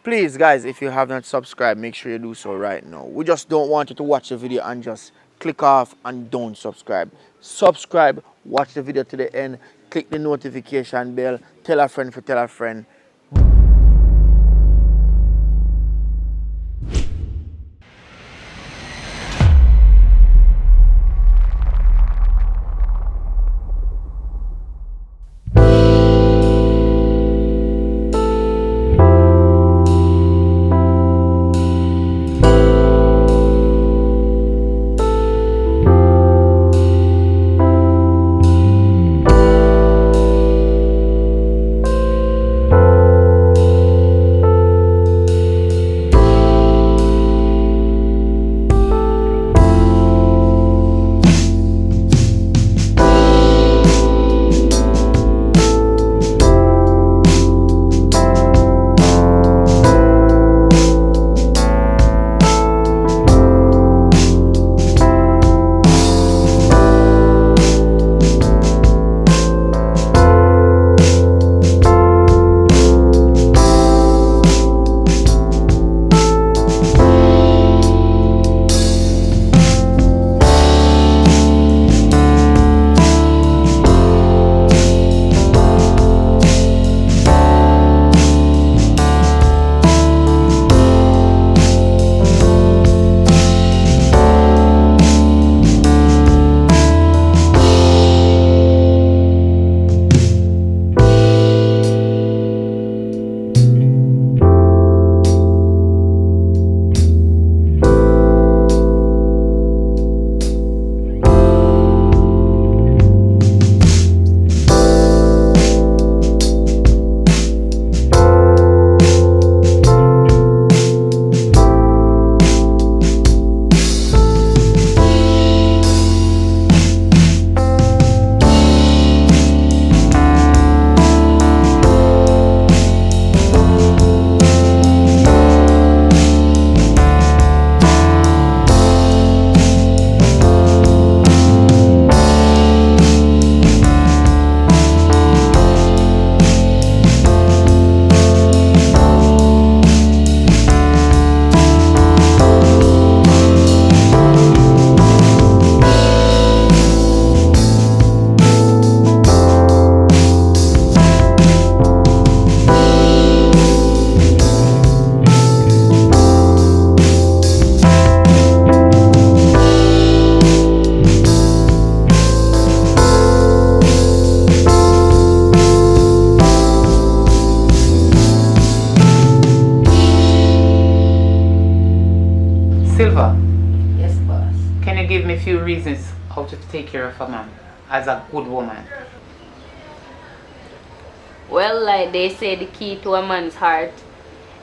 Please, guys, if you have not subscribed, make sure you do so right now. We just don't want you to watch the video and just click off and don't subscribe. Subscribe, watch the video to the end, click the notification bell, tell a friend to tell a friend. Silva, Yes, boss. can you give me a few reasons how to take care of a man as a good woman? Well, like they say, the key to a man's heart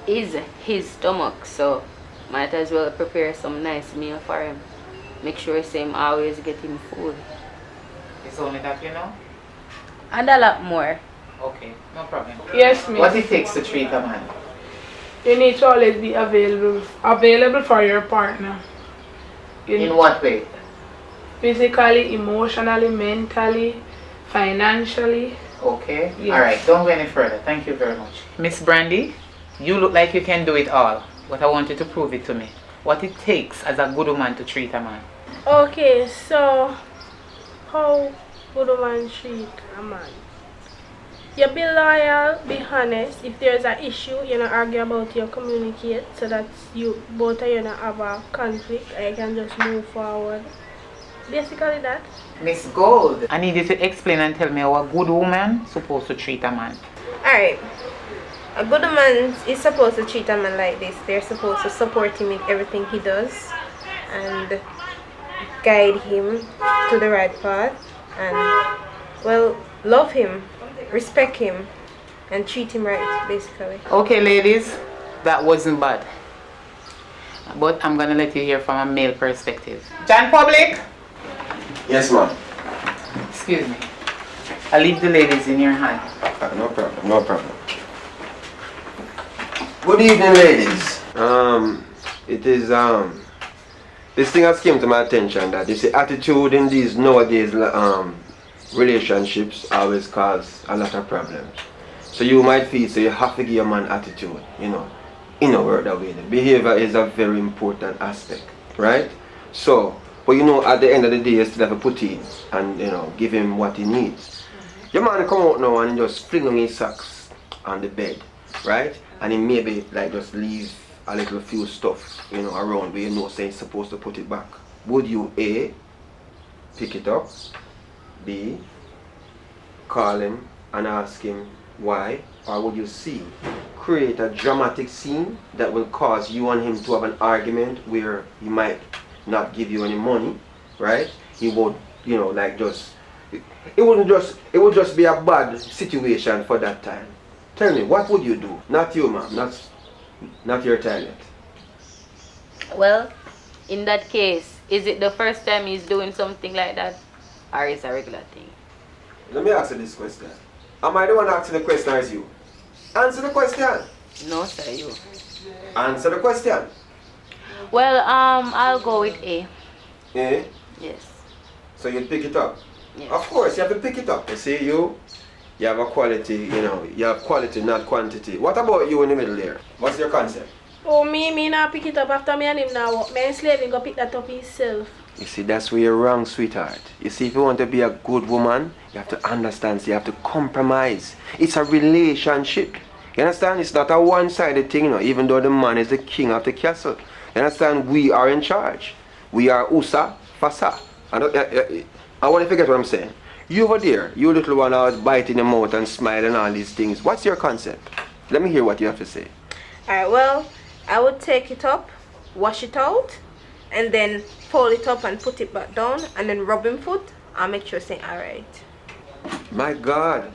is his stomach, so might as well prepare some nice meal for him. Make sure him always getting food. It's only that, you know? And a lot more. Okay, no problem. Yes, miss. What it takes to treat a man? You need to always be available for your partner. In what way? Physically, emotionally, mentally, financially. Okay. Yes. Alright, don't go any further. Thank you very much. Miss Brandy, you look like you can do it all, but I want you to prove it to me. What it takes as a good woman to treat a man. Okay, so how would a man treat a man? You be loyal, be honest. If there's an issue, you don't argue about it, you communicate so that you both of you don't have a conflict and you can just move forward. Basically that. Miss Gold, I need you to explain and tell me how a good woman supposed to treat a man. Alright. A good man is supposed to treat a man like this. They're supposed to support him in everything he does and guide him to the right path and, well, love him, respect him, and treat him right, basically. Okay, ladies, that wasn't bad. But I'm gonna let you hear from a male perspective. John Public! Yes, ma'am. Excuse me. I leave the ladies in your hand. No problem, no problem. Good evening, ladies. This thing has came to my attention that you see attitude in these nowadays relationships always cause a lot of problems. So you might feel so you have to give a man attitude, you know. in a work that way. Behavior is a very important aspect, right? So, but you know, at the end of the day, you still have to put in and, you know, give him what he needs. Your man come out now and just fling on his socks on the bed, right? And he maybe like just leave a little few stuff, you know, around where you know say he's supposed to put it back. Would you A, pick it up, B, call him and ask him why, or would you C, create a dramatic scene that will cause you and him to have an argument where he might not give you any money, right? He would, you know, like just it would just be a bad situation for that time. Tell me, what would you do? Not you, ma'am, not your talent. Well, in that case, is it the first time he's doing something like that, or is it a regular thing? Let me ask you this question. Am I the one asking the question or is you? Answer the question. No, sir, you. Answer the question. Well, I'll go with A. Eh? Yes. So you pick it up. Yes. Of course, you have to pick it up. You see, you have a quality, you know, you have quality, not quantity. What about you in the middle there? What's your concept? Oh, me not pick it up after me and him now walk. Me and Slave go pick that up himself. You see, that's where you're wrong, sweetheart. You see, if you want to be a good woman, you have to understand, so you have to compromise. It's a relationship. You understand? It's not a one-sided thing, you know, even though the man is the king of the castle. You understand? We are in charge. We are Usa, Fasa. I want to forget what I'm saying. You over there, you little one always biting your mouth and smiling and all these things. What's your concept? Let me hear what you have to say. Alright, well, I would take it up, wash it out, and then fold it up and put it back down, and then rub him foot. I'll make sure say alright. My God,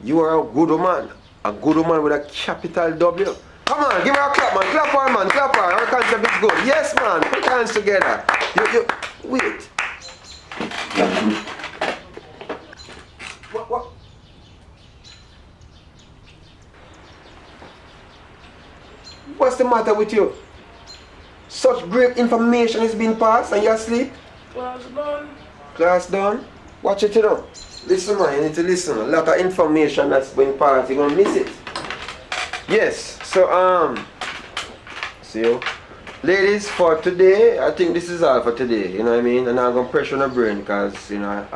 you are a good woman. A good woman with a capital W. Come on, give her a clap, man. Clap her, man. Clap her. Her concept is good. Yes, man. Put your hands together. Wait. What? What's the matter with you? Such great information is being passed and you're asleep? Class done. Class done? Watch it, you know. Listen, man, you need to listen. A lot of information that's being passed, you're gonna miss it. Yes, so, see you. Ladies, for today, I think this is all for today, you know what I mean? And I'm gonna pressure on her brain because, you know,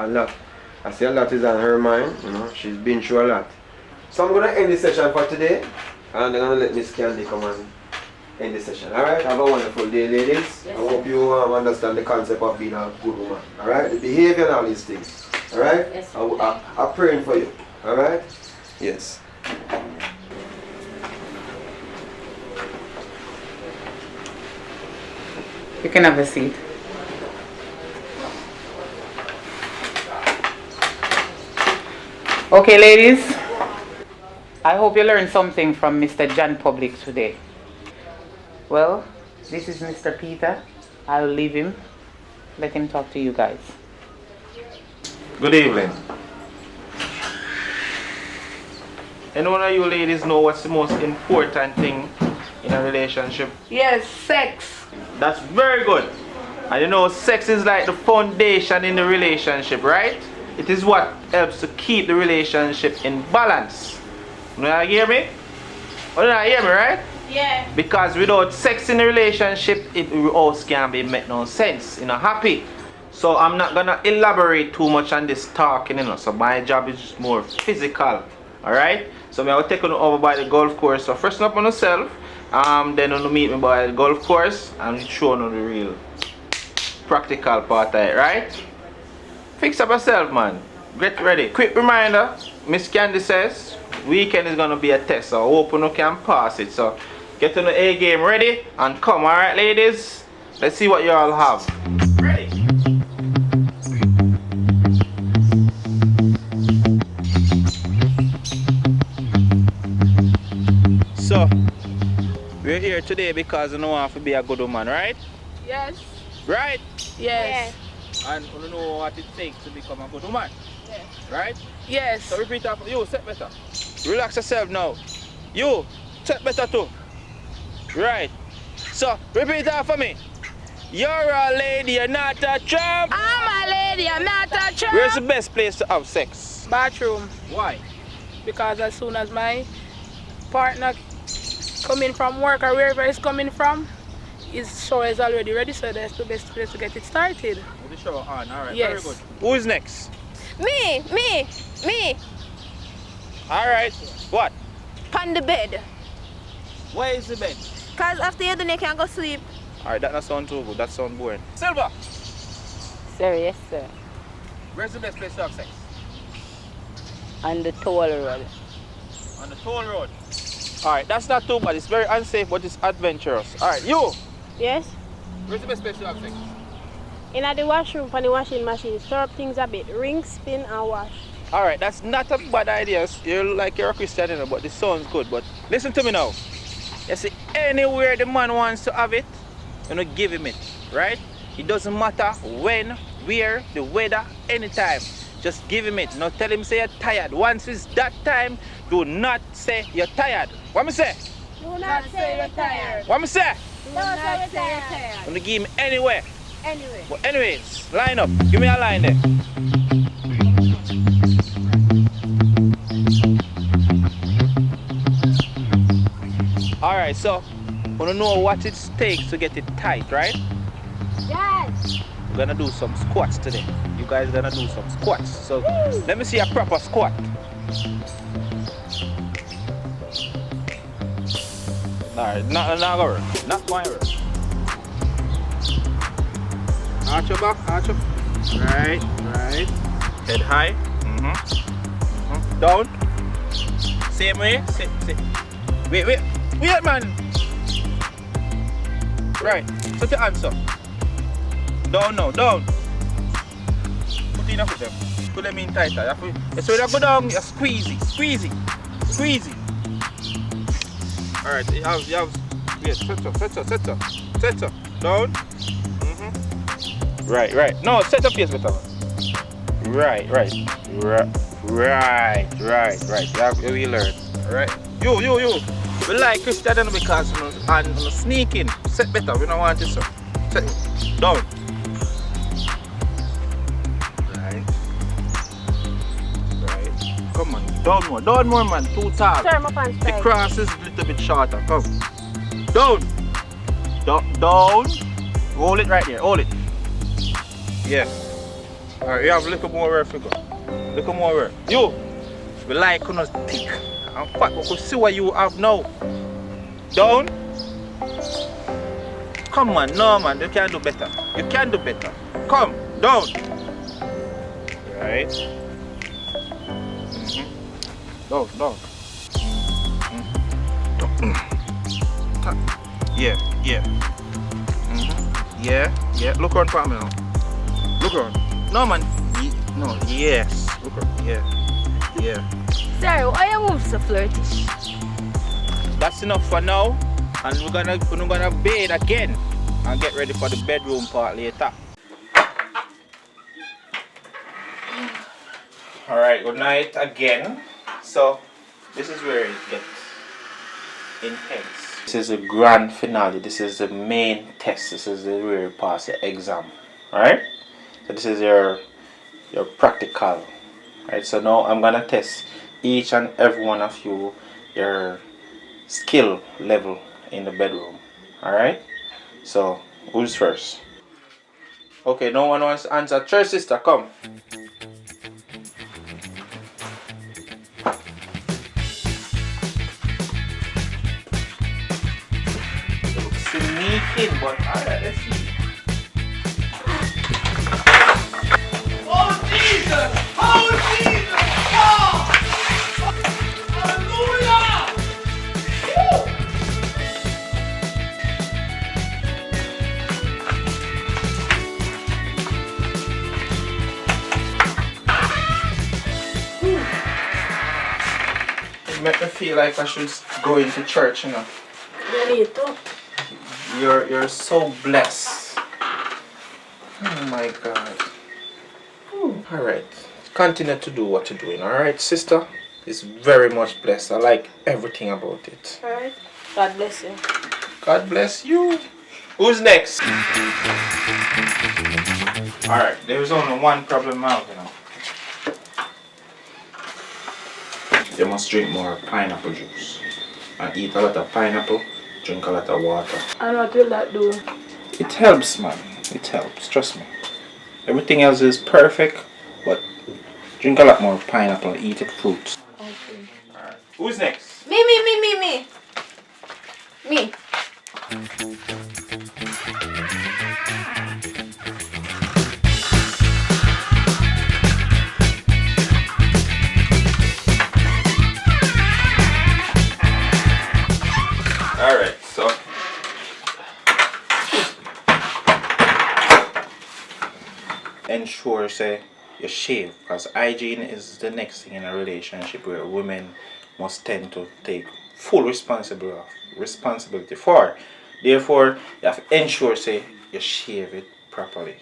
I see a lot is on her mind, you know, she's been through a lot. So I'm gonna end the session for today, and I'm gonna let Miss Candy come and end the session. Alright, have a wonderful day, ladies. Yes. I hope you understand the concept of being a good woman. Alright, the behavior and all these things. Alright? Yes. I'm praying for you. Alright? Yes. You can have a seat. Okay, ladies. I hope you learned something from Mr. John Public today. Well, this is Mr. Peter. I'll leave him. Let him talk to you guys. Good evening. And one of you ladies know what's the most important thing in a relationship? Yes, sex. That's very good. And you know, sex is like the foundation in the relationship, right? It is what helps to keep the relationship in balance. You not hear me? You not hear me, right? Yeah. Because without sex in the relationship, it house can't be make no sense, you know, happy. So I'm not gonna elaborate too much on this talking, you know. So my job is just more physical, all right? So I will take you over by the golf course. So freshen up on yourself. Then you meet me by the golf course and show you the real practical part of it, right? Fix up yourself, man. Get ready. Quick reminder, Miss Candy says weekend is gonna be a test, so I hope you can pass it. So get to the A game ready and come, alright ladies? Let's see what you all have. Ready? So we're here today because you know want to be a good woman, right? Yes. Right? Yes. And you know what it takes to become a good woman. Yes. Right? Yes. So repeat after you, set better. Relax yourself now. You, set better too. Right. So repeat after me. You're a lady, you're not a tramp. I'm a lady, I'm not a tramp. Where's the best place to have sex? Bathroom. Why? Because as soon as my partner coming from work or wherever it's coming from, his shower is already ready, so that's the best place to get it started. With the shower on, alright, Yes. very good. Who is next? Me. Alright, what? On the bed. Where is the bed? Cause after you done you can go sleep. Alright, that not sound too good, that sound boring. Silver, Sir, yes, sir. where's the best place to have sex? On the toll road. On the toll road. Alright, that's not too bad, it's very unsafe, but it's adventurous. Alright, you, Yes? where's the best place to have sex? In the washroom, for the washing machine, stir up things a bit. Rinse, spin, and wash. Alright, that's not a bad idea. You look like you're a Christian, you know, but this sounds good. But listen to me now. You see, anywhere the man wants to have it, you know, give him it, right? It doesn't matter when, where, the weather, anytime. Just give him it. Now tell him say you're tired. Once it's that time, do not say you're tired. What me say? Do not say you're tired. What me say? Do not say you're tired. I'm gonna give him anywhere. Anyway. But anyways, line up. Give me a line there. Alright, so wanna know what it takes to get it tight, right? Yes. We're gonna do some squats today. You guys are gonna do some squats. So let me see a proper squat. Alright, not gonna work. Not going to work. Arch your back, arch your. Right. Head high. Down. Same way. Wait, man. Right. Put your hands up. Down now, down. Put in a foot them. Put them in tighter. So when you go down, you squeeze it. Alright, you have. Wait, set up. Down. Right. No, set up face better. Right. You will learn. Alright. You. We like Christian because and sneaking. Set better. We don't want this so. Set down. Right. Come on. Down more, man. Too tall. Sir, my pants The tight. cross is a little bit shorter. Come. Down. Hold it right there. Hold it. Yeah. Alright, you have a little more work to go. Little more work. You! We like you know thick and fat, but we see what you have now. Down. Come on, no man, you can do better. Come, down. Right. Down. Yeah. Yeah. Look around for me now. Look around. No man. No. Yes. Look around. Yeah. Sir, why you move so flirtish? That's enough for now. And we're gonna bathe again and get ready for the bedroom part later. Alright, good night again. So this is where it gets intense. This is the grand finale. This is the main test. This is where you pass the exam. Alright? So this is your practical. Right? So now I'm gonna test each and every one of you your skill level in the bedroom. Alright? So who's first? Okay, no one wants to answer. Church sister, come. Sneaking, but alright, let's see. Oh Jesus! Hallelujah! It make me feel like I should go into church, you know. You need to. You're so blessed. Oh my God. Alright. Continue to do what you're doing, alright, sister? It's very much blessed. I like everything about it. Alright. God bless you. God bless you. Who's next? Alright, there's only one problem out, you know. You must drink more pineapple juice. and eat a lot of pineapple, drink a lot of water. And what will that do? It helps, man. It helps, trust me. Everything else is perfect, but drink a lot more pineapple, eat it fruits. Okay. Alright. Who's next? Me. Me. Alright, so ensure say you shave, because hygiene is the next thing in a relationship where women must tend to take full responsibility for. Therefore, you have to ensure say you shave it properly.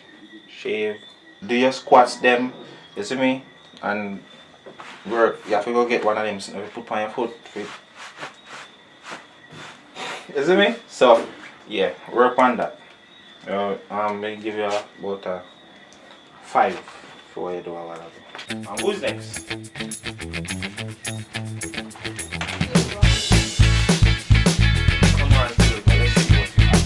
Shave. Do your squats them, you see me? And work. You have to go get one of them so you put on your foot. You see me? So yeah, work on that. I'm gonna give you about a 5 for you do a lot of it. And who's next? Come on, Silver, let's see what you have.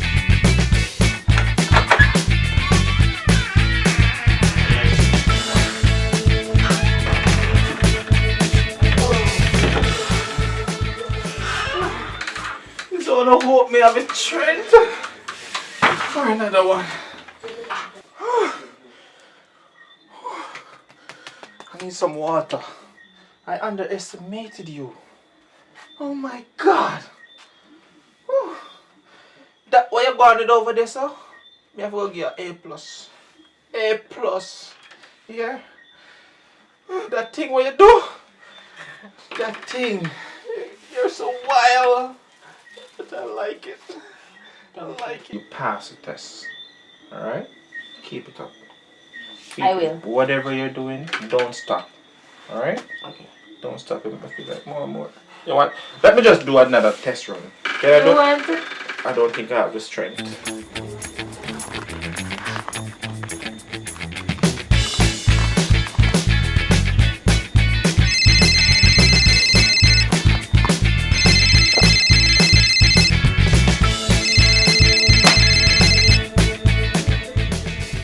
This one don't hope me have a trend for another one. I need some water. I underestimated you. Oh my God. Whew. That what you going to do over there, sir? Me have to go give you A plus. A plus. Yeah. That thing what you do? That thing. You're so wild. But I like it. I like it. You pass the test. Alright? Keep it up. I will. Whatever you're doing, don't stop. Alright? Okay. Don't stop it. I feel like more and more. You know what? Let me just do another test run. Can I do? You want it? I don't think I have the strength.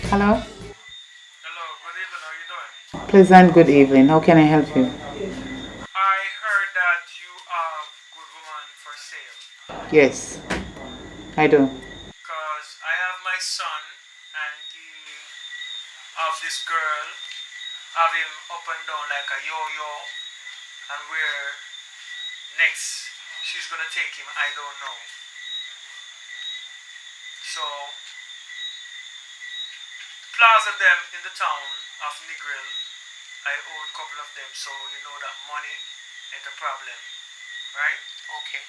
Hello? Hello, good evening. How are you doing? Pleasant good evening. How can I help you? I heard that you have good woman for sale. Yes, I do. Because I have my son and he have this girl, have him up and down like a yo-yo. And where next she's gonna take him, I don't know. So, plaza them in the town of Negril, I own a couple of them, so you know that money ain't a problem, right? Okay.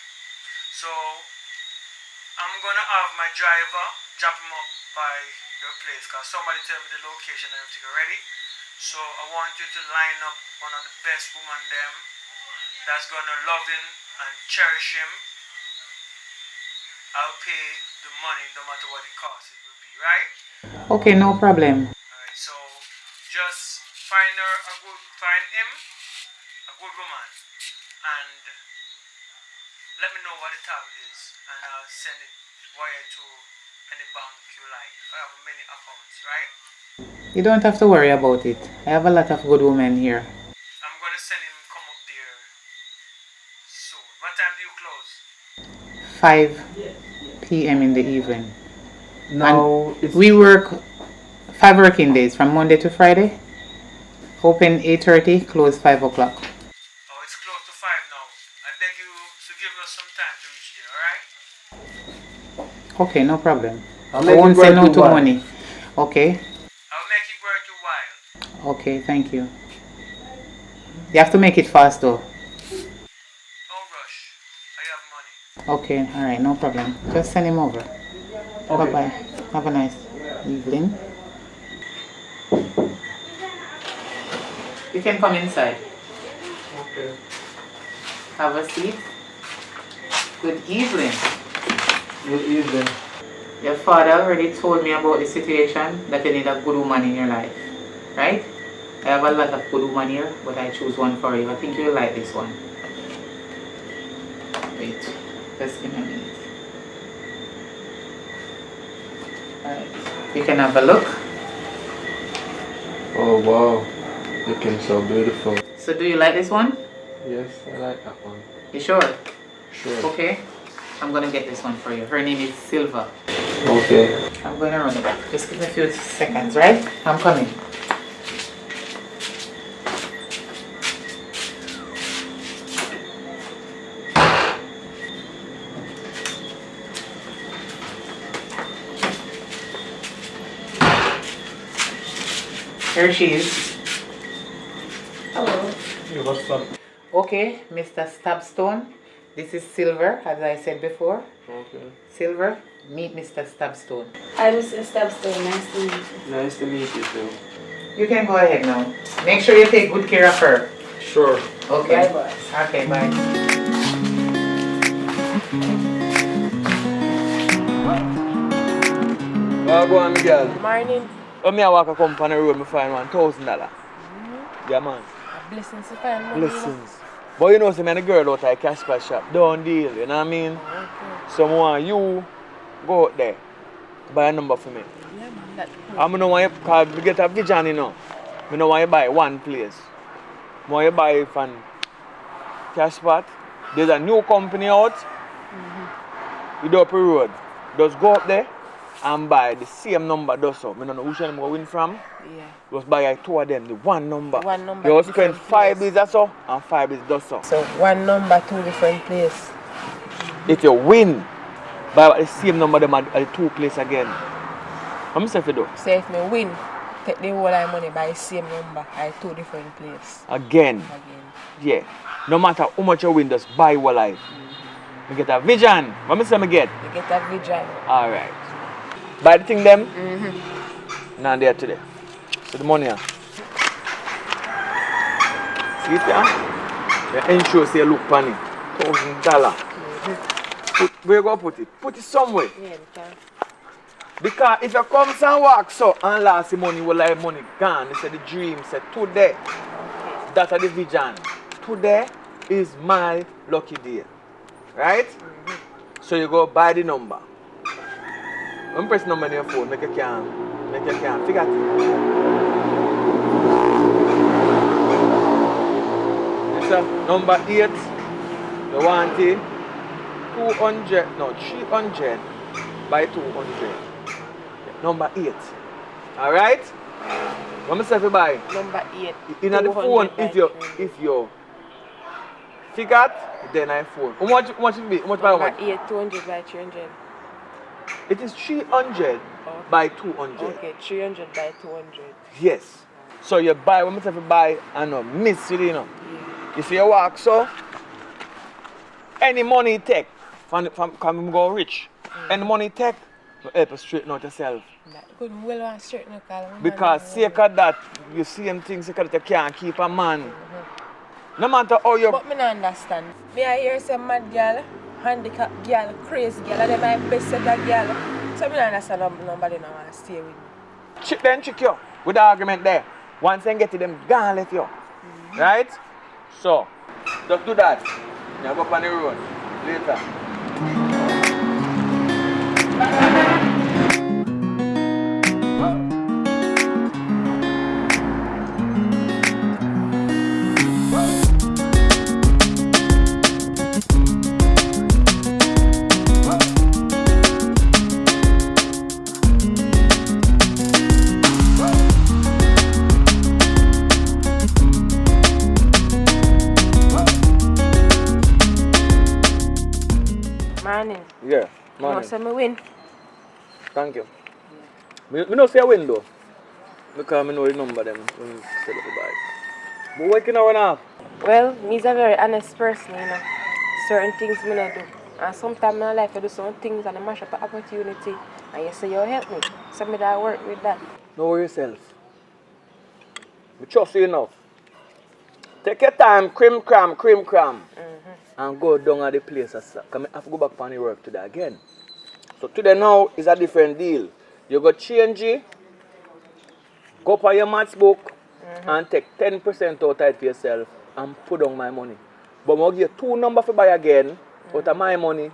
So I'm gonna have my driver drop him up by your place, cause somebody tell me the location and everything already. So I want you to line up one of the best woman them that's gonna love him and cherish him. I'll pay the money no matter what it costs it will be, right? Okay, no problem. Alright, so just find him a good woman, and let me know what the tab is, and I'll send it wire to any bank you like. I have many accounts, right? You don't have to worry about it. I have a lot of good women here. I'm gonna send him come up there soon. What time do you close? 5 p.m. in the evening. Now, And we work 5 working days from Monday to Friday. Open 8:30, close 5 o'clock. Oh, it's close to 5 now. I beg you to give us some time to reach there, alright? Okay, no problem. I'll I make won't it say worth no your to while. money. Okay, I'll make it worth your while. okay, thank you. You have to make it fast though. Don't rush. I have money. Okay, alright, no problem. Just send him over. Bye bye. Have a nice evening. You can come inside. Okay. Have a seat. Good evening. Good evening. Your father already told me about the situation that you need a good woman in your life, right? I have a lot of good women here, but I choose one for you. I think you'll like this one. Wait. Just give me a minute. Alright. You can have a look. Oh wow, looking so beautiful. So do you like this one? Yes, I like that one. You sure? Sure. Okay. I'm gonna get this one for you. Her name is Silva. Okay. I'm gonna run it back. Just give me a few seconds, right? I'm coming. Here she is. Hello. Hey, what's up? Okay, Mr. Stabstone. This is Silver, as I said before. Okay. Silver, meet Mr. Stabstone. Hi, Mr. Stabstone. Nice to meet you. Nice to meet you too. You can go ahead now. Make sure you take good care of her. Sure. Okay. Bye, boss. Okay, bye. Go on, girl. Morning. When me I walk a company road, me find $1,000. Yeah, man. Blessings to find money. Blessings. But you know, see, me and the girl out at Casper shop. Don't deal, you know what I mean? Okay. So, I want you go out there, buy a number for me. Yeah, man, that's cool. I don't want you, because we get a vision, you know. I don't want you buy one place. I want you buy from Casper. There's a new company out. You do up the road. Just go up there and buy the same number. Just so. I don't know which one I'm going to win from. Yeah. Just buy two of them, the one number. One number. You spend different 5 place. days or so, and 5 days just so. So one number, two different place. If you win, buy the same number them at the two place again. How much if you do? Say if me win, take the whole of the money by the same number at two different places. Again. Yeah. No matter how much you win, just buy one life. You get a vision. What me say me get? You get a vision. Alright. Buy the thing them. Now there today. So the money. See it here? The insurance say look funny. $1,000. Where you go put it? Put it somewhere. Yeah, you can. Because if you come and walk so and last the money, will like money gone. They say the dream, say today. That's the vision. Today is my lucky day. Right? So you go buy the number. When you press the number on your phone, make you can figure it. It's number 8. You want it 300 by 200. Number 8. Alright? What me say to buy? Number 8. In the phone, if you figure it, then I phone. How much it be? How much by how Number much? 8, 200 by 300. It is 300 by 200. Okay, 300 by 200. Yes. So you buy, when I say to buy, and no miss it, you know. You see you walk so, any money you take, from go rich, any money you take, you help you straighten out yourself. Good, well, I'm straighten up, Because sake of that, you see them things sake of that you can't keep a man. No matter how you... But me not understand. Me I hear some mad girl, handicapped girl, crazy girl, and them my best set of girl. So me not understand how nobody no want to stay with me. Trick you with the argument there. Once they get to them, gone left you. Right? So, just do that. You go up on the road later. Morning. Yeah, You know, morning. so me win. Thank you. Me don't say I win though. Because I know the number them when you set up the buy. But what can I run off? Well, me's a very honest person, you know. Certain things me not do. And sometimes in my life I do some things and I mash up an opportunity. And you say you help me. So me that work with that. Know yourself. I trust you enough. Take your time, crim cram. And go down at the place. Because I have to go back on the work today again. So today now is a different deal. You go change it, go up on your maths book and take 10% out of it for yourself and put down my money. But I'm going to give you 2 numbers for buy again out of my money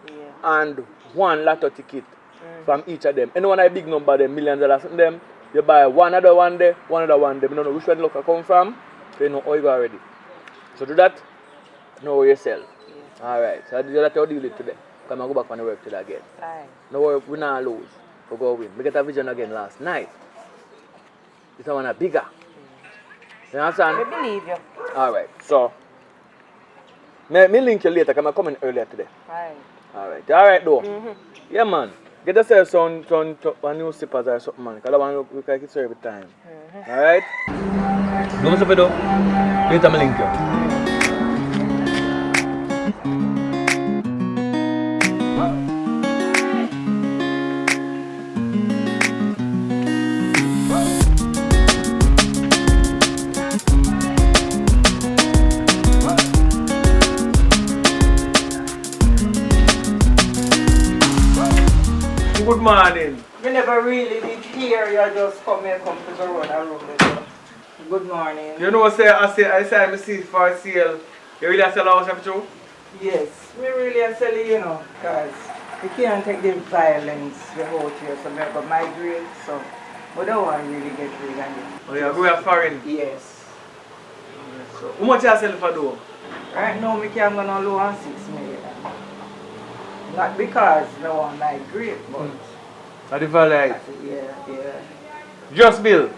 and one lotto ticket from each of them. Anyone a big number, them millions of dollars, them, you buy one other one there, one other one there. You don't know which one luck come from, so you know how you go already. So do that, know yourself. Yeah. Alright, so that's how you deal it today. Come and go back on the work today again. Aye. No worry, we not lose. We go win. We get a vision again last night. This one a bigger. You understand? I believe you. Alright, so me link you later because I'm coming earlier today. Aye. Alright though. Yeah man. Get yourself some new slippers or something man. Because that one we can serve every time. Alright? Do me something though. Later me link you. Good morning. We never really did hear you just come here, come to the road and room there. Good morning. You know I say I see for sale. You really sell house of you? Yes, we really are selling, you know, because we can't take the violence we hold here, so we have to migrate, so we don't want to really get rid of it. Oh yeah, we are foreign? Yes. So, how much you sell for though? Right now, we can't go no lower than 6 million. Not because we want to migrate, but... At the valley? Yeah. Just bill?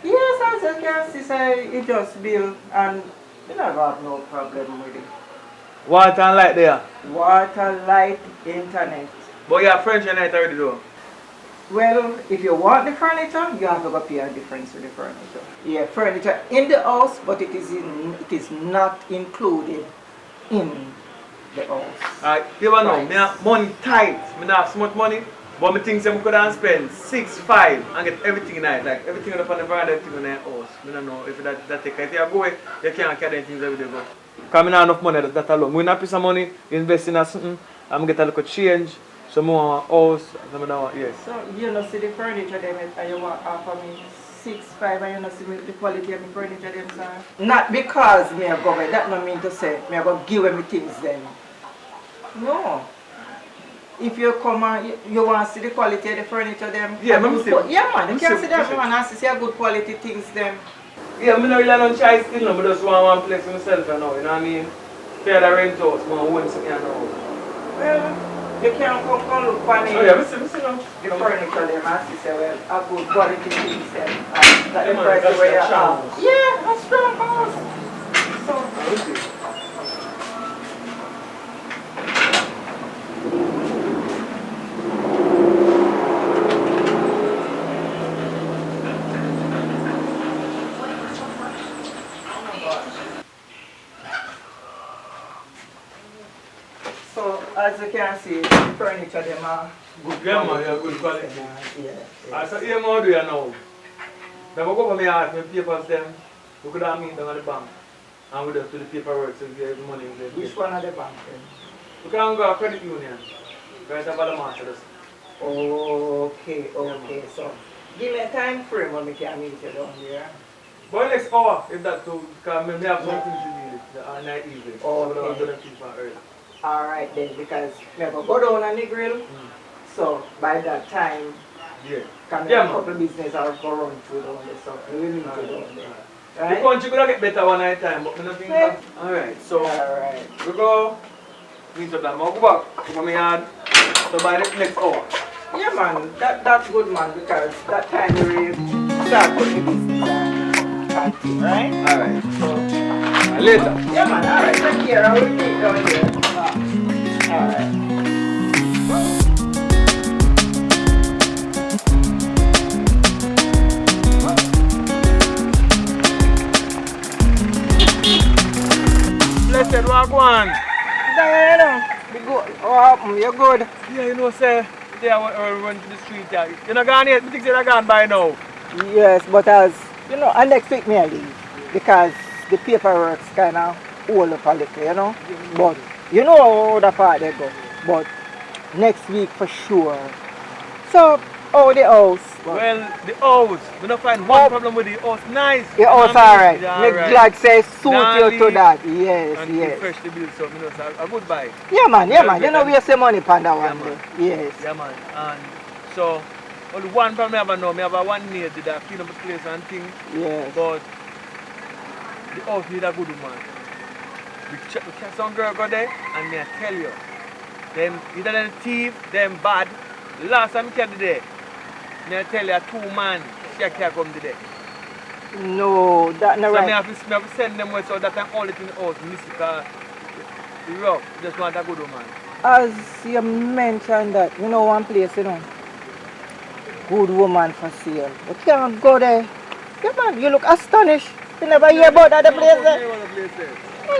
Yes, as you can see, say, it just built and we never have no problem with it. Water and light there? Water, light, internet. But you have furniture night already though? Well, if you want the furniture, you have to go pay a difference with the furniture. Yeah, furniture in the house, but it is not included in the house. Alright, you know, me have money tight. Me not have so much money, but me think I could have spend 6-5 and get everything in it. Like everything on the veranda, everything in the house. I don't know if that take. If you go away, you can't carry things every day. Because I don't have enough money that alone. We not pay some money, invest in something, and get a little change. Some more house, some other yes. So you know see the furniture them and you want offer me 6-5 and you know see the quality of the furniture them, sir? Not because me a go away, that no mean to say me a go give them things then. No. If you come and you want to see the quality of the furniture them. Yeah, man, yeah man, you can see that man and see a good quality things them. Yeah, I don't really no choice still, but just want one place for myself you know what I mean? Pay the rent house, I want something you know. Well, you can come look for me. Oh yeah, listen now. The furniture them and see say well a good quality things them. And that the price where you have. Yeah, a strong house. So as you can see, the furniture them are good. Yeah, man, yeah, good quality. Yeah. So here more do you know. Then we go for me ask me papers them. We could have meet them at the bank. And we just do the paperwork so we get the money. Which one are the bank then? We can go to credit union. Right about the master. Okay. So give me a time frame when we can meet you down there. But next hour, if that too, because we have something to do at night evening. So we don't do them things for early. Alright then, because we have to go down on the grill. So by that time, can a couple business are go run through down there. So we will meet you down there. Right? The country could get better one night time, but we don't think that. Alright, so we go meet up that. We'll go back from my yard. So by the next hour. Yeah man, that's good man, because that time we really start putting the business on. Right? Alright, so later. Yeah man, alright, take care. I will meet down here. Alright. Blessed, what one? Be good. What happened? You good? Yeah, you know, sir. They are run to the street. You're not gone yet. You think you're gone by now? Yes, but as you know, and next week me I leave because the paperwork's kind of all up a little, you know. But you know how the part they go. But next week for sure. So, the house, Well, the house, we don't find one problem with the house. Nice. The house alright. Me glad say suit Nah, you to leave that. Yes, and yes. freshly built so you know, so a good buy. Yeah man, Very you good. know we say money upon that Yeah, one. man. Yes. Yeah, man. And so, only one problem I have now, I have a one need that clean up the place and things. Yes. But the house need a good woman. We catch some girl go there, and me I tell you, them either them thief, them bad. Last time I came there, me I tell you, 2 man, she can't come there. No, that not So right. me have to send them away so that I'm all it in the house, miss it, because the rough, just want a good woman. As you mentioned that, you know one place, you know, good woman for sale. You can't go there. Yeah man, you look astonished. You never hear about that place there?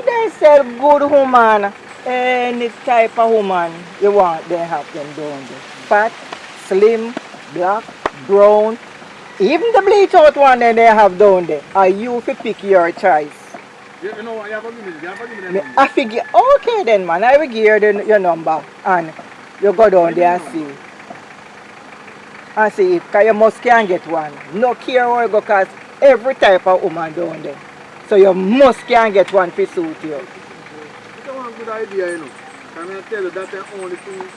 They sell good woman. Any type of woman you want, they have them down there. Fat, slim, black, brown. Even the bleach out one they have down there. Are you to pick your choice? You know what, you have to give me the number. I figure, okay then man, I will give you your number and you go down there and see. And see if you must can get one. No care where you go because every type of woman down there. So you must can get one to suit you. It's a good idea, you know. Can I tell you that's the only thing you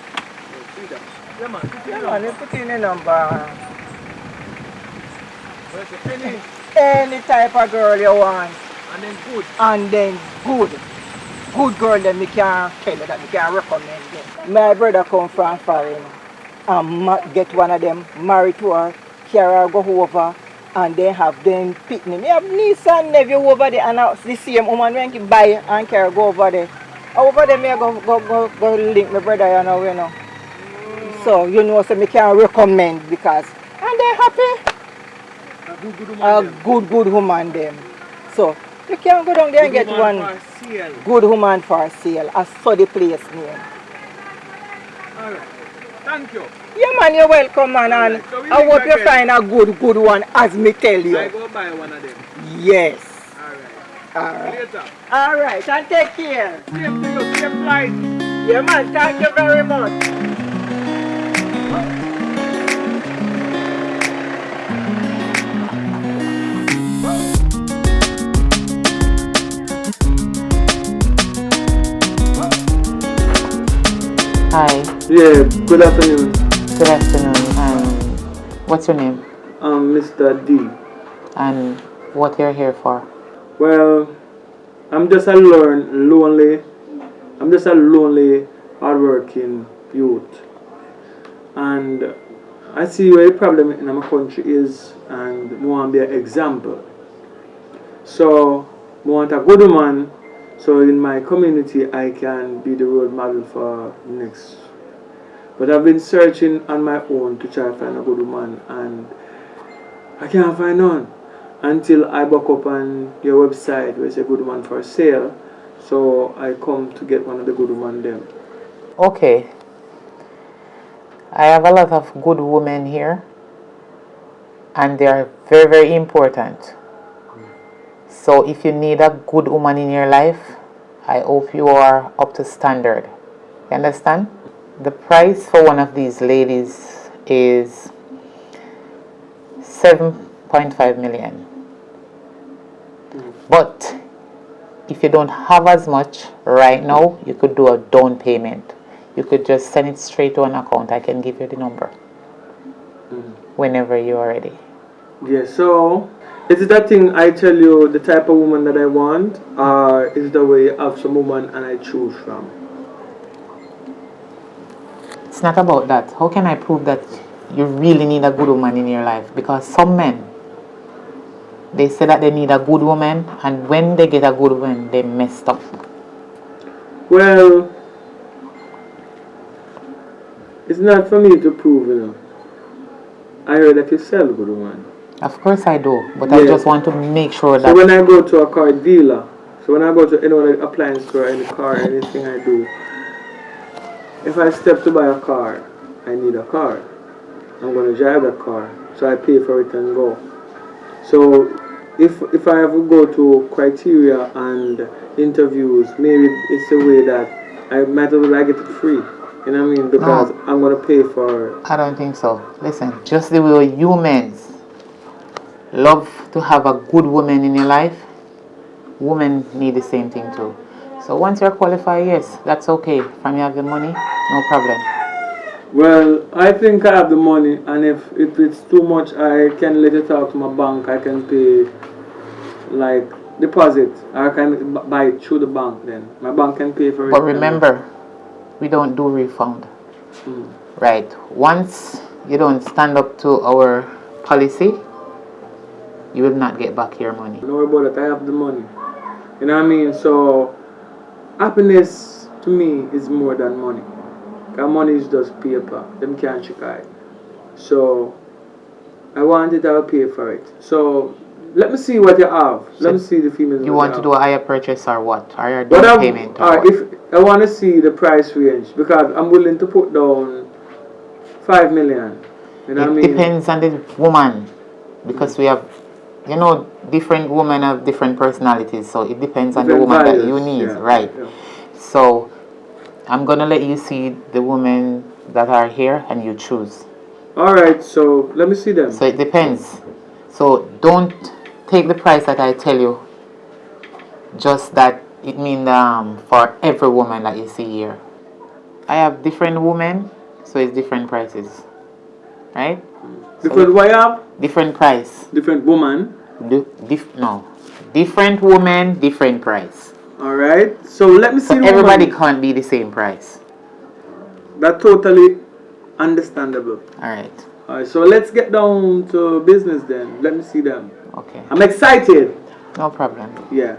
see that? Yeah man, You put in the number. Any Any type of girl you want. and then good. And then good. Good girl that me can tell you that me can recommend them. My brother come from foreign and get one of them, married to her, carry her go over and they have them picnic. Me have niece and nephew over there and the same woman when he buy and carry go over there. Over there me go link my brother you know. So you know so me can recommend because and they happy. A good woman them. So you can go down there and get one good woman for sale. I saw the place name. Alright. Thank you. Yeah man, you're welcome man and So I hope you find a good one as me tell you. I go buy one of them. Yes. Alright. Alright. Later. Alright, and take care. Same to you, same flight. Yeah man, thank you very much. Hi, Yeah, good afternoon. good afternoon. What's your name? I'm Mr. D. And what you're here for? Well, I'm just a lonely, hardworking youth. And I see where the problem in my country is, and I want to be an example. So, I want a good woman, so in my community I can be the role model for next. But I've been searching on my own to try to find a good woman, and I can't find none until I buck up on your website where it's a good woman for sale. So I come to get one of the good women them. Okay. I have a lot of good women here, and they are very, very important. So if you need a good woman in your life, I hope you are up to standard. You understand? The price for one of these ladies is 7.5 million. But if you don't have as much right now, you could do a down payment. You could just send it straight to an account. I can give you the number whenever you are ready. Yeah, so is it that thing I tell you the type of woman that I want, or is it the way you have some woman and I choose from? It's not about that. How can I prove that you really need a good woman in your life? Because some men, they say that they need a good woman, and when they get a good woman, they messed up. Well, it's not for me to prove, you know. I heard that you sell good woman. Of course I do, but I just want to make sure that... So when I go to a car dealer, so when I go to any appliance store, any car, anything I do, if I step to buy a car, I need a car. I'm going to drive that car, so I pay for it and go. So if I have to go to criteria and interviews, maybe it's a way that I might as well get it free. You know what I mean? Because I'm gonna pay for it. I don't think so. Listen, just the way humans love to have a good woman in your life, women need the same thing too. So once you're qualified, yes, that's okay. From you have the money, no problem. Well, I think I have the money, and if it's too much, I can let it out to my bank. I can pay like deposit. I can buy it through the bank. Then my bank can pay for it. But remember, we don't do refund. Right. Once you don't stand up to our policy, you will not get back your money. Don't worry about it. I have the money. You know what I mean? So happiness to me is more than money. Cause money is just paper. Them can't check it. So I want it, I'll pay for it. So let me see what you have. Let me see the females. You want to do a higher purchase or what? Or your down payment? Or what? If I want to see the price range, because I'm willing to put down 5 million. You know what I mean? It depends on the woman, because we have, you know, different women have different personalities, so it depends on the woman that you need, right? Yeah. So I'm gonna let you see the women that are here and you choose. Alright, so let me see them. So it depends. So don't take the price that I tell you, just that it means for every woman that you see here. I have different women, so it's different prices, right? Different what you have? Different price. Different woman? No. Different woman, different price. Alright, so let me see so the everybody woman. can't be the same price. That's totally understandable. Alright. Alright, so let's get down to business then. Let me see them. Okay. I'm excited. No problem. Yeah.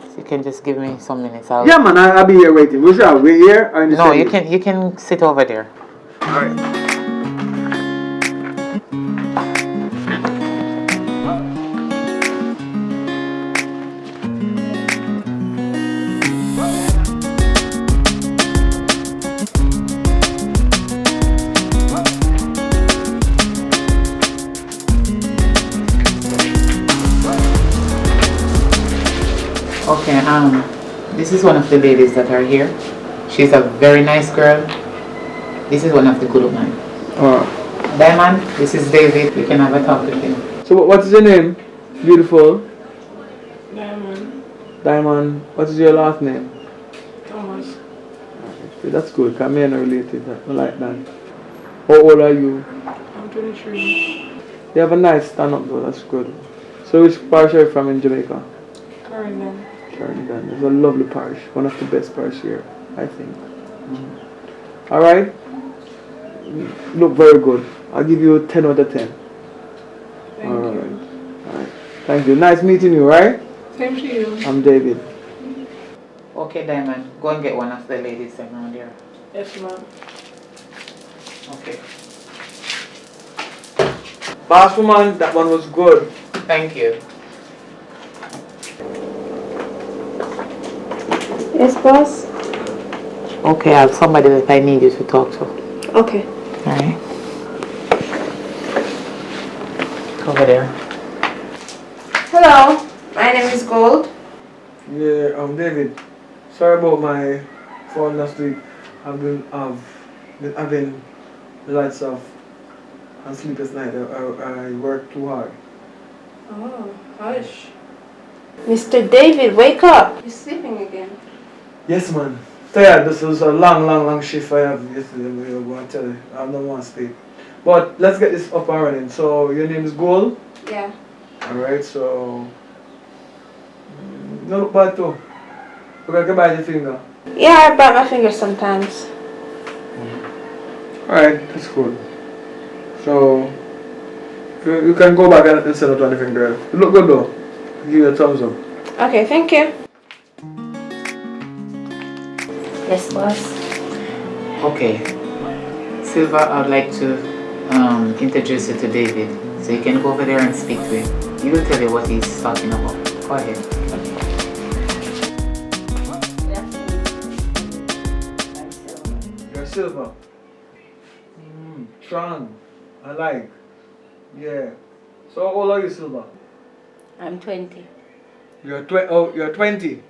So you can just give me some minutes. Yeah, man, I'll be here waiting. We shall wait here or in the No, you can sit over there. Alright. Okay, this is one of the ladies that are here. She's a very nice girl. This is one of the good women. Diamond, this is David. You can have a talk with him. So what's your name? Beautiful. Diamond. Diamond. What is your last name? Thomas. That's good. Come here and related. I like that. How old are you? I'm 23. You have a nice stand up though. That's good. So which parish are you from in Jamaica? Clarendon. Clarendon. It's a lovely parish. One of the best parish here, I think. Alright. Look very good. I'll give you a 10 out of 10. Thank you. Alright. Thank you. Nice meeting you, right? Same to you. I'm David. Okay, Diamond. Go and get one of the ladies around here. Yes, ma'am. Okay. Boss woman, that one was good. Thank you. Yes, boss? Okay, I have somebody that I need you to talk to. Okay. Alright. Over there. Hello, my name is Gold. Yeah, I'm David. Sorry about my phone last week. I've been having lots of sleepless night. I worked too hard. Oh, hush. Mr. David, wake up. You're sleeping again. Yes, man. Tired. This was a long shift I have yesterday. I'm going to tell you. I don't want to sleep. But let's get this up and running. So, your name is Gold? Yeah. Alright, so... No look bad too. We're going to bite your finger. Yeah, I bite my fingers sometimes. Alright, that's good. So, you can go back and send out anything there. You look good though. I'll give you a thumbs up. Okay, thank you. Yes, boss. Okay. Silva, I'd like to introduce you to David. So you can go over there and speak to him. He will tell you what he's talking about. Go ahead. You're Silva. Strong. I like. Yeah. So how old are you, Silva? I'm 20. You're 20.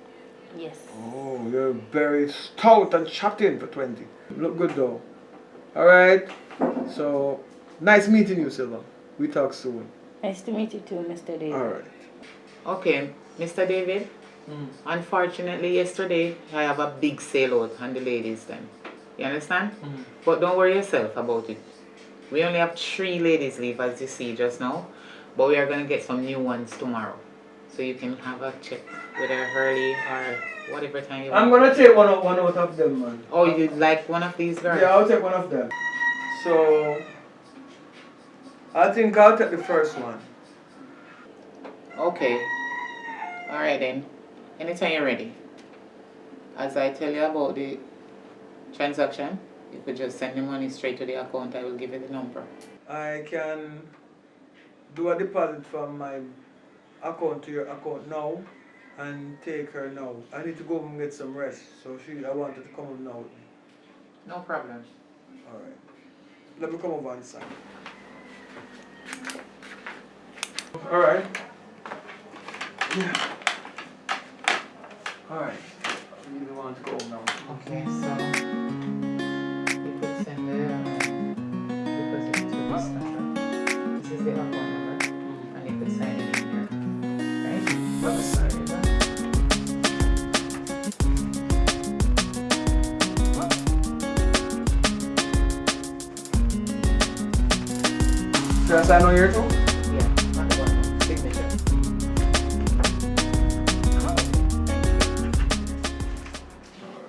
Yes. Oh, you're very stout and chopped in for 20. Look good though. Alright. So, nice meeting you, Silva. We talk soon. Nice to meet you too, Mr. David. Alright. Okay, Mr. David. Unfortunately, yesterday I have a big sale out on the ladies then. You understand? But don't worry yourself about it. We only have 3 ladies leave as you see just now. But we are going to get some new ones tomorrow. So you can have a check whether early or whatever time you want. I'm gonna take one out of them, man. Oh, you'd like one of these girls? Yeah, I'll take one of them. So, I think I'll take the first one. Okay. Alright then. Anytime you're ready. As I tell you about the transaction, you could just send the money straight to the account. I will give you the number. I can do a deposit from my account to your account now and take her now. I need to go and get some rest. So I wanted to come over now with me. No problem. Alright. Let me come over and sign. Alright. Yeah. Alright. I really want to go now. Okay, so you could send the deposit to this number. This is the account number. And you could sign it in here. Right? Let me sign it. Should I sign on here too? Yeah, on the bottom. Signature.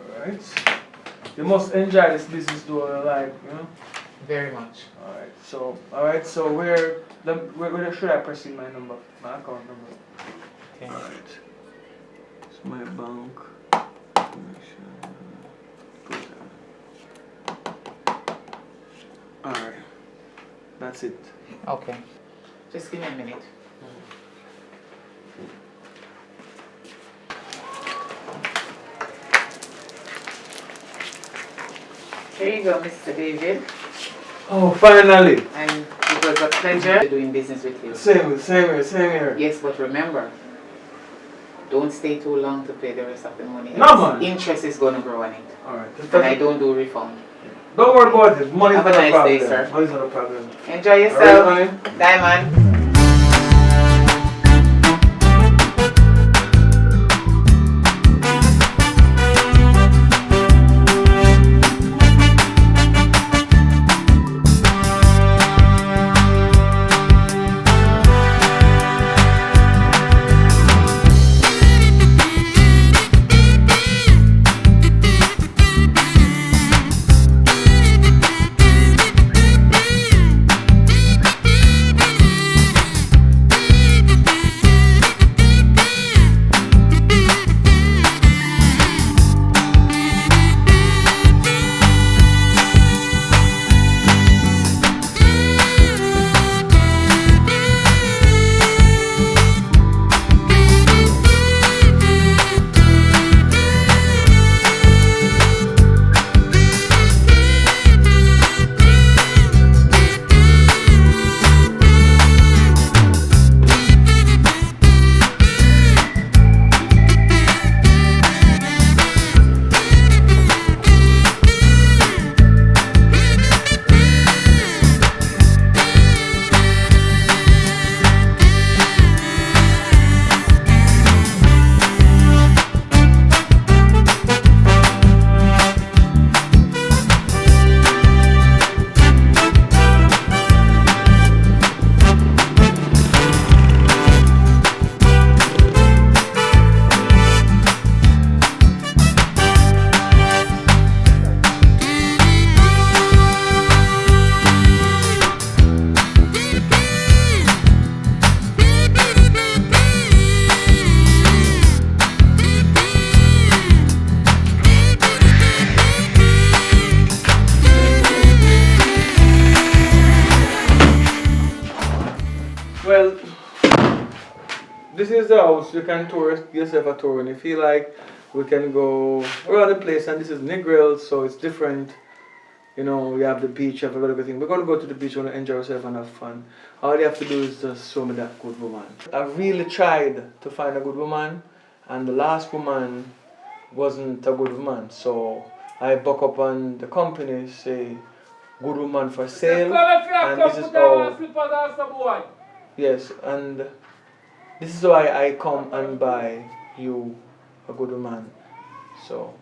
Alright. You must enjoy this business though, like, you know? Very much. Alright, so where should I press in my number? My account number. Okay. Alright. So my bank. Alright. That's it. Okay. Just give me a minute. Here you go, Mr. David. Oh, finally! And it was a pleasure doing business with you. Same here. Yes, but remember, don't stay too long to pay the rest of the money. No, man. Interest is going to grow on it. Alright. And I don't do refund. Don't worry about it. Money's Have a not a nice problem. day, sir. Money's not a problem. Enjoy yourself. Alright, honey. Diamond. Well, this is the house. You can tour yourself a tour, and if you like, we can go around the place. And this is Negril, so it's different. You know, we have the beach, you have a lot of everything. We're gonna go to the beach, we're gonna enjoy ourselves and have fun. All you have to do is just show me that good woman. I really tried to find a good woman, and the last woman wasn't a good woman. So I buck up on the company, say good woman for sale, and this is how. Yes, and this is why I come and buy you a good woman. So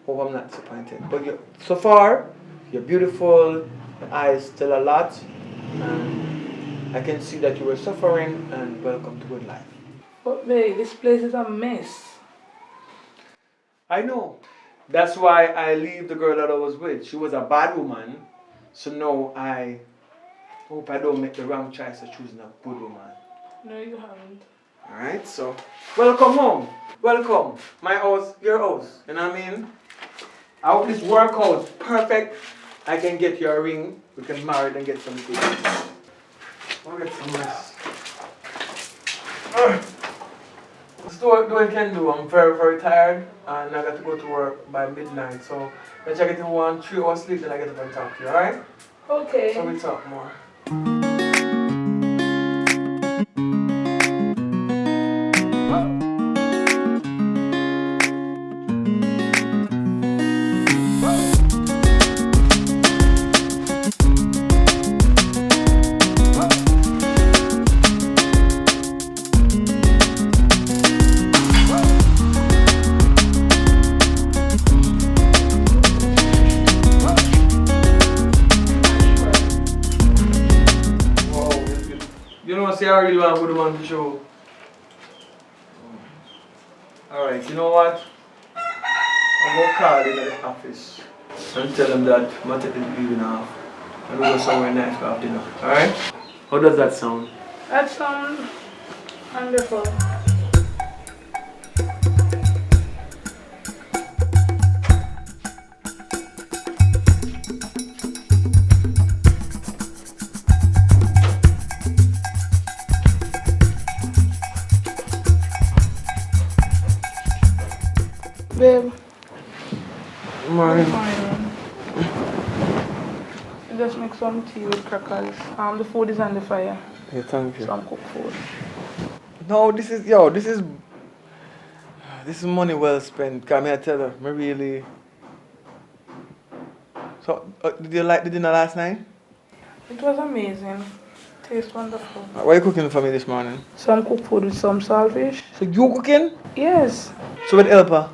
hope I'm not disappointed. But so far, you're beautiful. Your eyes tell a lot, and I can see that you were suffering. And welcome to good life. But babe, this place is a mess. I know. That's why I leave the girl that I was with. She was a bad woman. So now I hope I don't make the wrong choice of choosing a good woman. No, you haven't. Alright, so welcome home. Welcome. My house, your house. You know what I mean? I hope this work out perfect. I can get you a ring. We can marry and get some kids. I'll get some rest. Let's do what I can do. I'm very, very tired and I got to go to work by midnight. So let's check it in 3 hours sleep, then I get up and talk to you, alright? Okay. So we talk more. See, I really want to put them on the show. Alright, you know what? I'm going to call him at the office and tell him that I'm going to take the evening off and we'll go somewhere nice for dinner. Alright? How does that sound? That sounds wonderful. Babe. Good morning. Just make some tea with crackers. The food is on the fire. Yeah, thank you. Some cooked food. No, this is money well spent. Come here, tell her. Me really. So, did you like the dinner last night? It was amazing. Tastes wonderful. What are you cooking for me this morning? Some cooked food with some saltfish. So you cooking? Yes. So with helper?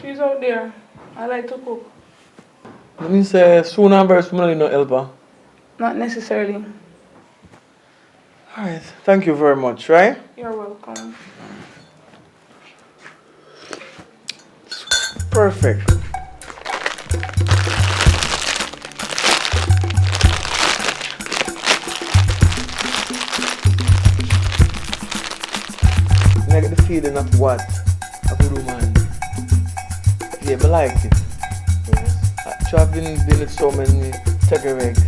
She's out there. I like to cook. That means soon and very soon no helper. Not necessarily. Alright, thank you very much, right? You're welcome. Perfect. I get the feeling of what? A good woman. Yeah, I like it. Yes. Actually, I've been with so many Tegereg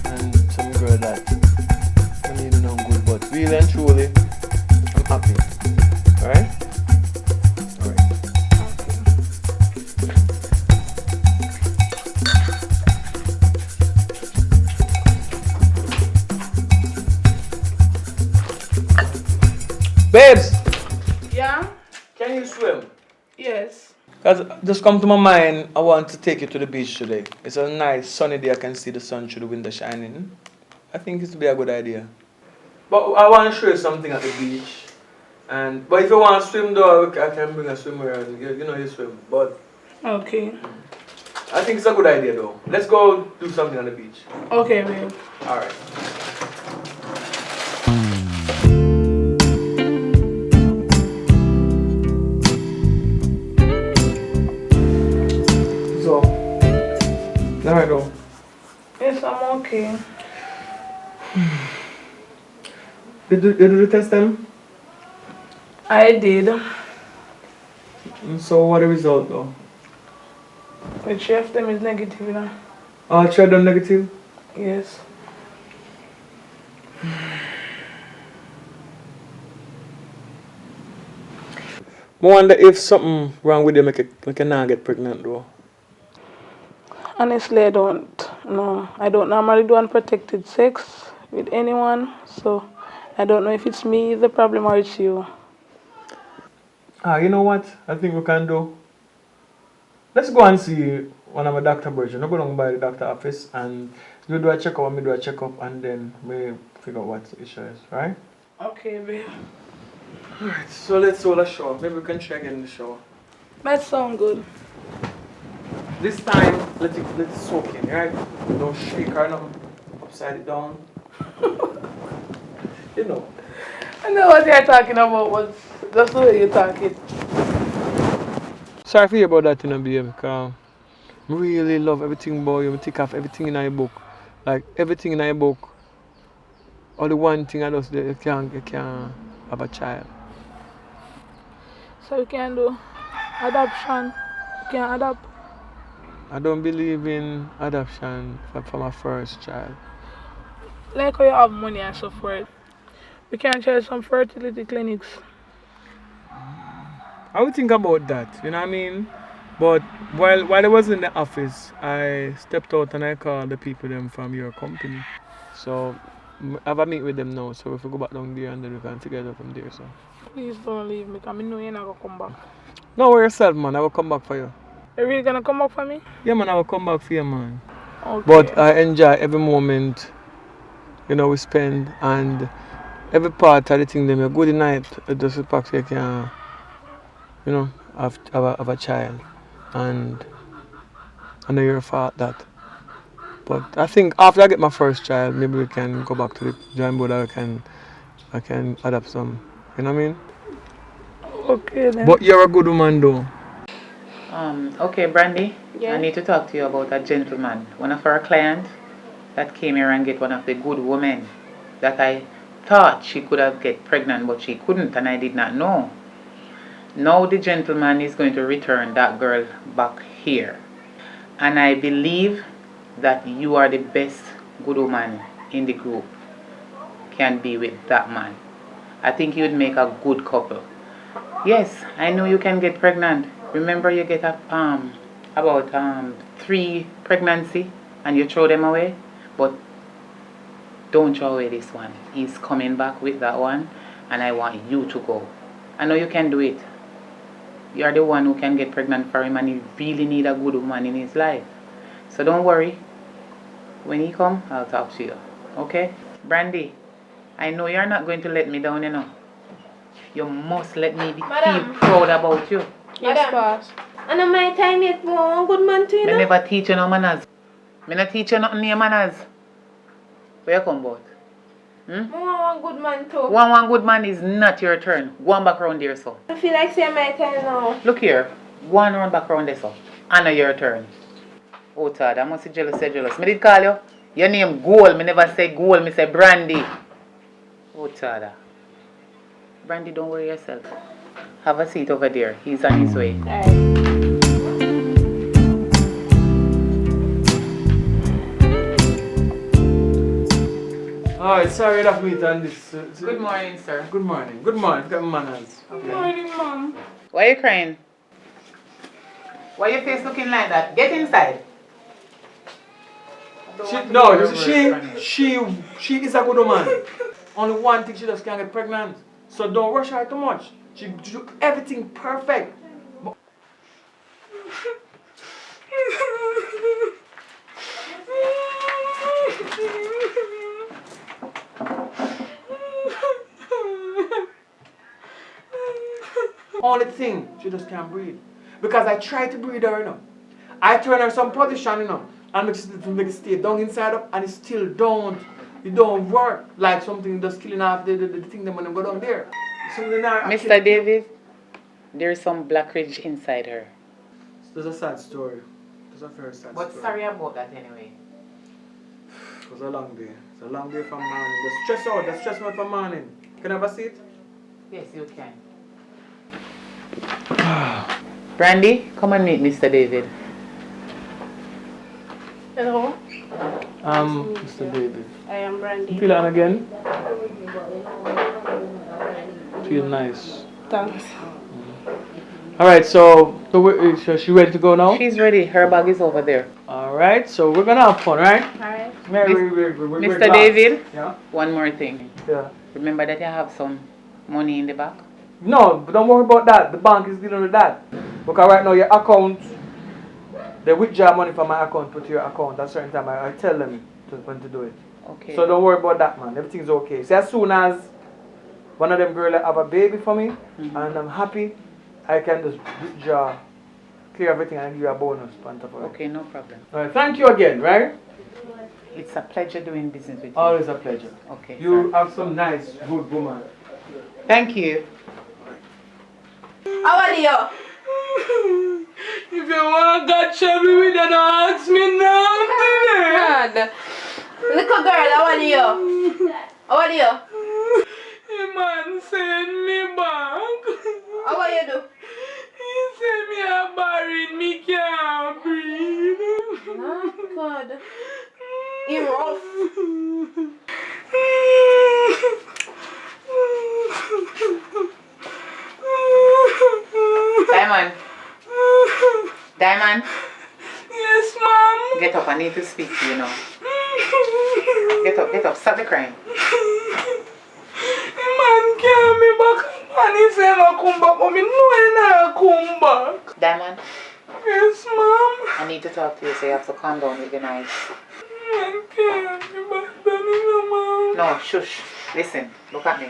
and some girl that I mean, you know, good, but really and truly, I'm happy. Alright? Alright. Babes! Yeah? Can you swim? Yes. Because just come to my mind, I want to take you to the beach today. It's a nice sunny day, I can see the sun through the window shining. I think it would be a good idea. But I want to show you something at the beach. But if you want to swim though, I can bring a swimwear and you know you swim. But Okay. I think it's a good idea though. Let's go do something on the beach. Okay, babe. Alright. So, there I go. Yes, I'm okay. Did you test them? I did. So what the result though? Which of them is negative, you know? All three of them negative? Yes. I wonder if something wrong with you make you not get pregnant though. Honestly, I don't. No, I don't normally do unprotected sex with anyone, so I don't know if it's me the problem or it's you. You know what? I think we can do. Let's go and see one of my doctor brethren. I go down by the doctor office and you do a checkup and me do a checkup and then we figure out what the issue is, right? Okay, babe. Alright, so let's hold a shower. Maybe we can try again in the shower. That sound good. This time, let it soak in, right? Don't shake her nothing. Upside it down. You know. I know what you're talking about, but that's the way you're talking. Sorry for you about that, babe, because I really love everything about you. I take off everything in your book. Like, everything in your book. Only one thing I just, you can't have a child. So you can do adoption. You can adopt. I don't believe in adoption for my first child. Like how you have money and so forth. We can try some fertility clinics. I would think about that, you know what I mean? But while I was in the office, I stepped out and I called the people them from your company. So I have a meet with them now, so if we go back down there and then we can figure it out from there. So Please don't leave me, because I know you're not going to come back. no worry yourself, man. I will come back for you. You're really going to come back for me? Yeah, man, I will come back for you, man. Okay. But I enjoy every moment, we spend and every part of the thing. Them a good night, just the fact you can, have a child, and I know you're for that. But I think after I get my first child, maybe we can go back to the drawing board. I can adopt some. You know what I mean? Okay then. But you're a good woman, though. Okay, Brandy. Yeah? I need to talk to you about a gentleman. One of our clients that came here and get one of the good women that I thought she could have get pregnant, but she couldn't, and I did not know. Now the gentleman is going to return that girl back here. And I believe that you are the best good woman in the group can be with that man. I think you'd make a good couple. Yes, I know you can get pregnant. Remember you get about 3 pregnancy and you throw them away? But don't throw away this one. He's coming back with that one and I want you to go. I know you can do it. You're the one who can get pregnant for him and he really need a good woman in his life. So don't worry. When he come, I'll talk to you. Okay? Brandy, I know you're not going to let me down, You must let me feel proud about you. Yes, boss. And on my time yet, more good man too, I never teach you no manners. I not teach you nothing near manners. Where you come about? One good man too. One good man is not your turn. Go on back around there, so. I feel like saying my time now. Look here. Go on round back around there, so. I know your turn. Oh, Todd, I must say jealous. Me did call you. Your name Gold. Me never say Gold. Me say Brandy. Oh, Todd. Brandy, don't worry yourself. Have a seat over there. He's on his way. Alright, sorry that meet on this. Good morning, sir. Good morning. Good morning. Got manners. Good morning, Mom. Why are you crying? Why your face looking like that? Get inside. She is a good woman. Only one thing, she just can't get pregnant. So don't rush her too much. She do everything perfect. Only thing, she just can't breathe. Because I try to breathe her, I turn her some position, and make it stay down inside up, and it still it don't work. Like something just killing off the thing that when I go down there. Mr. David, there's some black ridge inside her. There's a sad story. There's a very sad story. But sorry about that anyway. It was a long day. It's a long day from morning. The stress me out from morning. Can I have a seat? Yes, you can. Brandy, come and meet Mr. David. Hello. Mr. David. I am Brandy. Feel on again? Feel nice. Thanks. Alright, so she ready to go now? She's ready. Her bag is over there. Alright, so we're gonna have fun, right? Alright. Mr. David, yeah? One more thing. Yeah. Remember that you have some money in the bank? No, but don't worry about that. The bank is dealing with that. Because right now your account they withdraw money from my account, put to your account at a certain time. I tell them when to do it. Okay. So don't worry about that, man. Everything's okay. So as soon as one of them girls have a baby for me, and I'm happy, I can just withdraw, clear everything, and give you a bonus on top of it. Okay, no problem. All right, thank you again, right? It's a pleasure doing business with you. Always a pleasure. Okay. You have some nice, good woman. Thank you. How are you? If you want to God show me with that, ask me now. God. Little girl, how are you? How are you? The man send me back. How are you do? He said me a buried, me can't breathe. Oh, God. He rough. Diamond. Diamond. Yes, ma'am. Get up, I need to speak to you now. Get up, stop the crying. The man carry me back and he said I come back, but me know he not come back. Diamond. Yes, ma'am. I need to talk to you, so you have to calm down with the noise. Man can't be back down in the mouth. No, shush. Listen, look at me.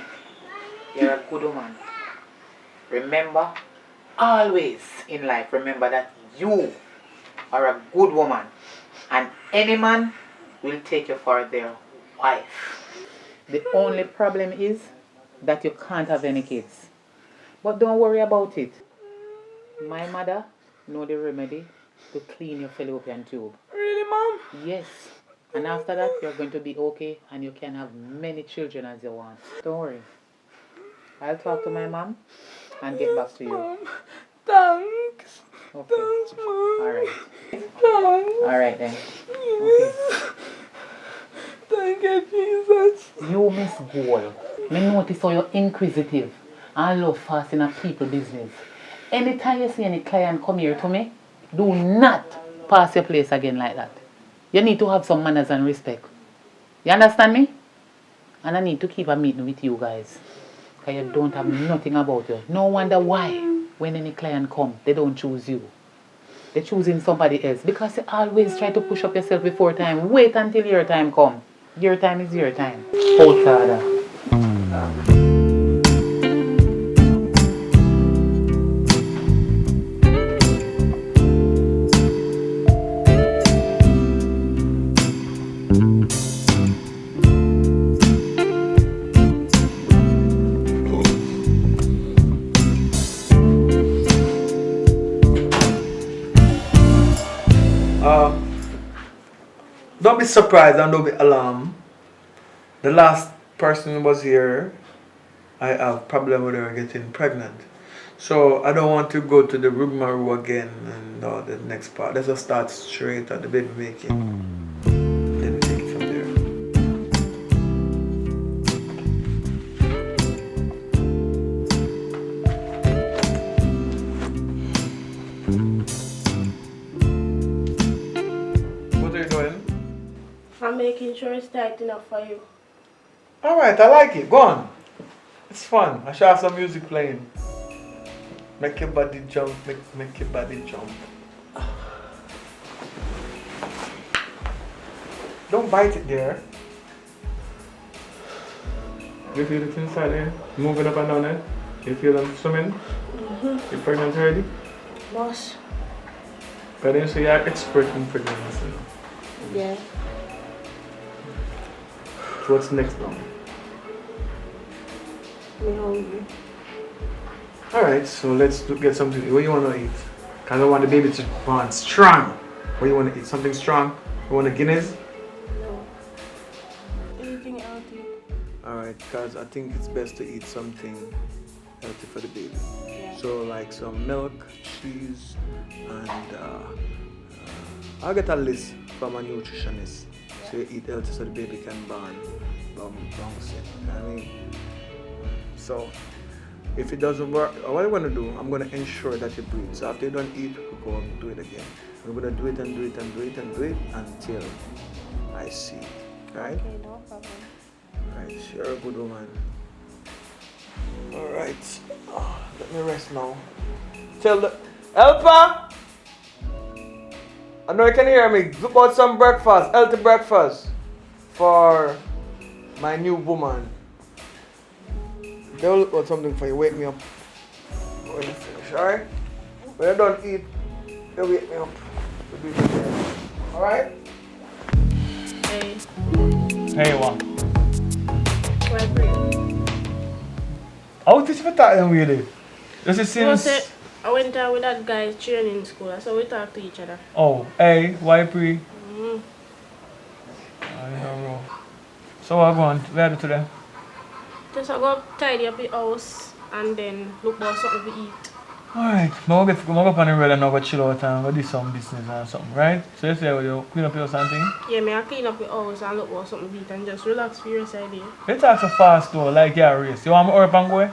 You're a good woman. Remember, always in life, remember that you are a good woman. And any man will take you for their wife. The only problem is that you can't have any kids. But don't worry about it. My mother know the remedy to clean your fallopian tube. Really, ma'am? Yes. And after that, you're going to be okay and you can have many children as you want. Don't worry. I'll talk to my mom and get back to you. Mom. Thanks. Okay. Thanks, ma'am. Alright. Thanks. Alright then. Okay. Thank you, Jesus. You Miss Gold. Me notice how you're inquisitive and love fast in a people business. Anytime you see any client come here to me, do not pass your place again like that. You need to have some manners and respect. You understand me? And I need to keep a meeting with you guys. Because you don't have nothing about you. No wonder why when any client come, they don't choose you. They're choosing somebody else. Because you always try to push up yourself before time. Wait until your time come. Your time is your time. Hold harder. Don't be surprised and don't be alarmed. The last person who was here, I have problem with her getting pregnant. So I don't want to go to the rigmarole again and the next part. Let's just start straight at the baby making. Then we take it from there. What are you doing? I'm making sure it's tight enough for you. Alright, I like it. Go on. It's fun. I should have some music playing. Make your body jump, make your body jump. Don't bite it there. You feel it inside there? Moving up and down there? You feel them swimming? You pregnant already? Boss. But then you say you're expert in pregnancy. Yeah. So what's next now? Me hungry. Alright, so let's get something. What you want to eat? Because I want the baby to born strong. What you want to eat? Something strong? You want a Guinness? No. Anything healthy. Alright, because I think it's best to eat something healthy for the baby. Yeah. So like some milk, cheese, and I'll get a list from a nutritionist. So you eat healthy so the baby can born bounce. You know what I mean? So if it doesn't work, what I'm going to do, I'm going to ensure that you breathe. So after you don't eat, we go and do it again. We're going to do it and do it and do it and do it until I see. Right? Okay, no problem. Right, you're a good woman. Alright. Let me rest now. Tell the helper! I know you can hear me. Look out some breakfast, healthy breakfast for my new woman. They'll look out something for you. Wake me up when you finish, alright? When you don't eat, they'll wake me up. Alright? Hey, Hey, what? why break? How did you talk them really? This is You know, since. say, I went out with that guy training school. That's how we talk to each other. Oh, hey, why pre? Mm. I don't know. So what going? Where are you today? Just I go tidy up the house and then look for something to eat. Alright, I'm going to go up on the road and I'll go chill out and go do some business or something, right? So you say you clean up your something? Yeah, me I clean up the house and look for something to eat and just relax for your side here. You talk so fast though, like you're a race. You want me to hurry up and go?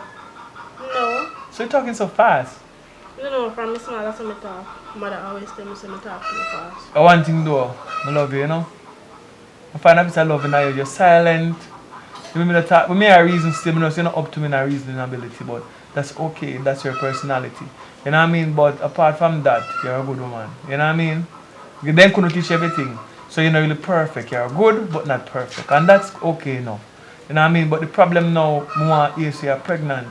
No. So you're talking so fast? You know, from me small, that's how I talk. Mother always tell me to talk too fast. One thing though, I love you, you know? I find a bit of love in you. You're silent. You want me to talk. With me, I reason still, you know, so you're not up to me in a reasoning ability, but that's okay. That's your personality. You know what I mean? But apart from that, you're a good woman. You know what I mean? You then couldn't teach everything. So you're not really perfect. You're good, but not perfect. And that's okay enough. You know what I mean? But the problem now, more is you're pregnant.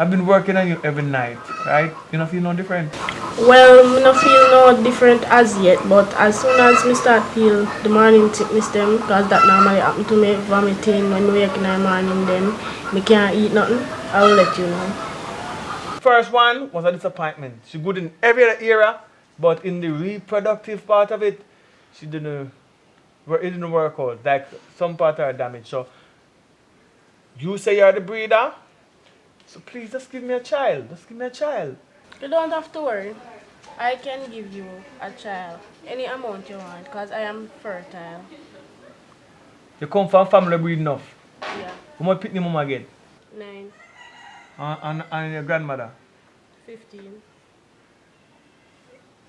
I've been working on you every night, right? You don't feel no different? Well, I don't feel no different as yet, but as soon as I start feel the morning sickness them, because that normally happen to me, vomiting when we wake in the morning, then I can't eat nothing, I will let you know. First one was a disappointment. She good in every other area, but in the reproductive part of it, it didn't work out. Like some part are damaged. So you say you're the breeder, so please just give me a child. Just give me a child. You don't have to worry. I can give you a child, any amount you want, because I am fertile. You come from family breed enough. Yeah. How much pick mama again? 9, And your grandmother? 15.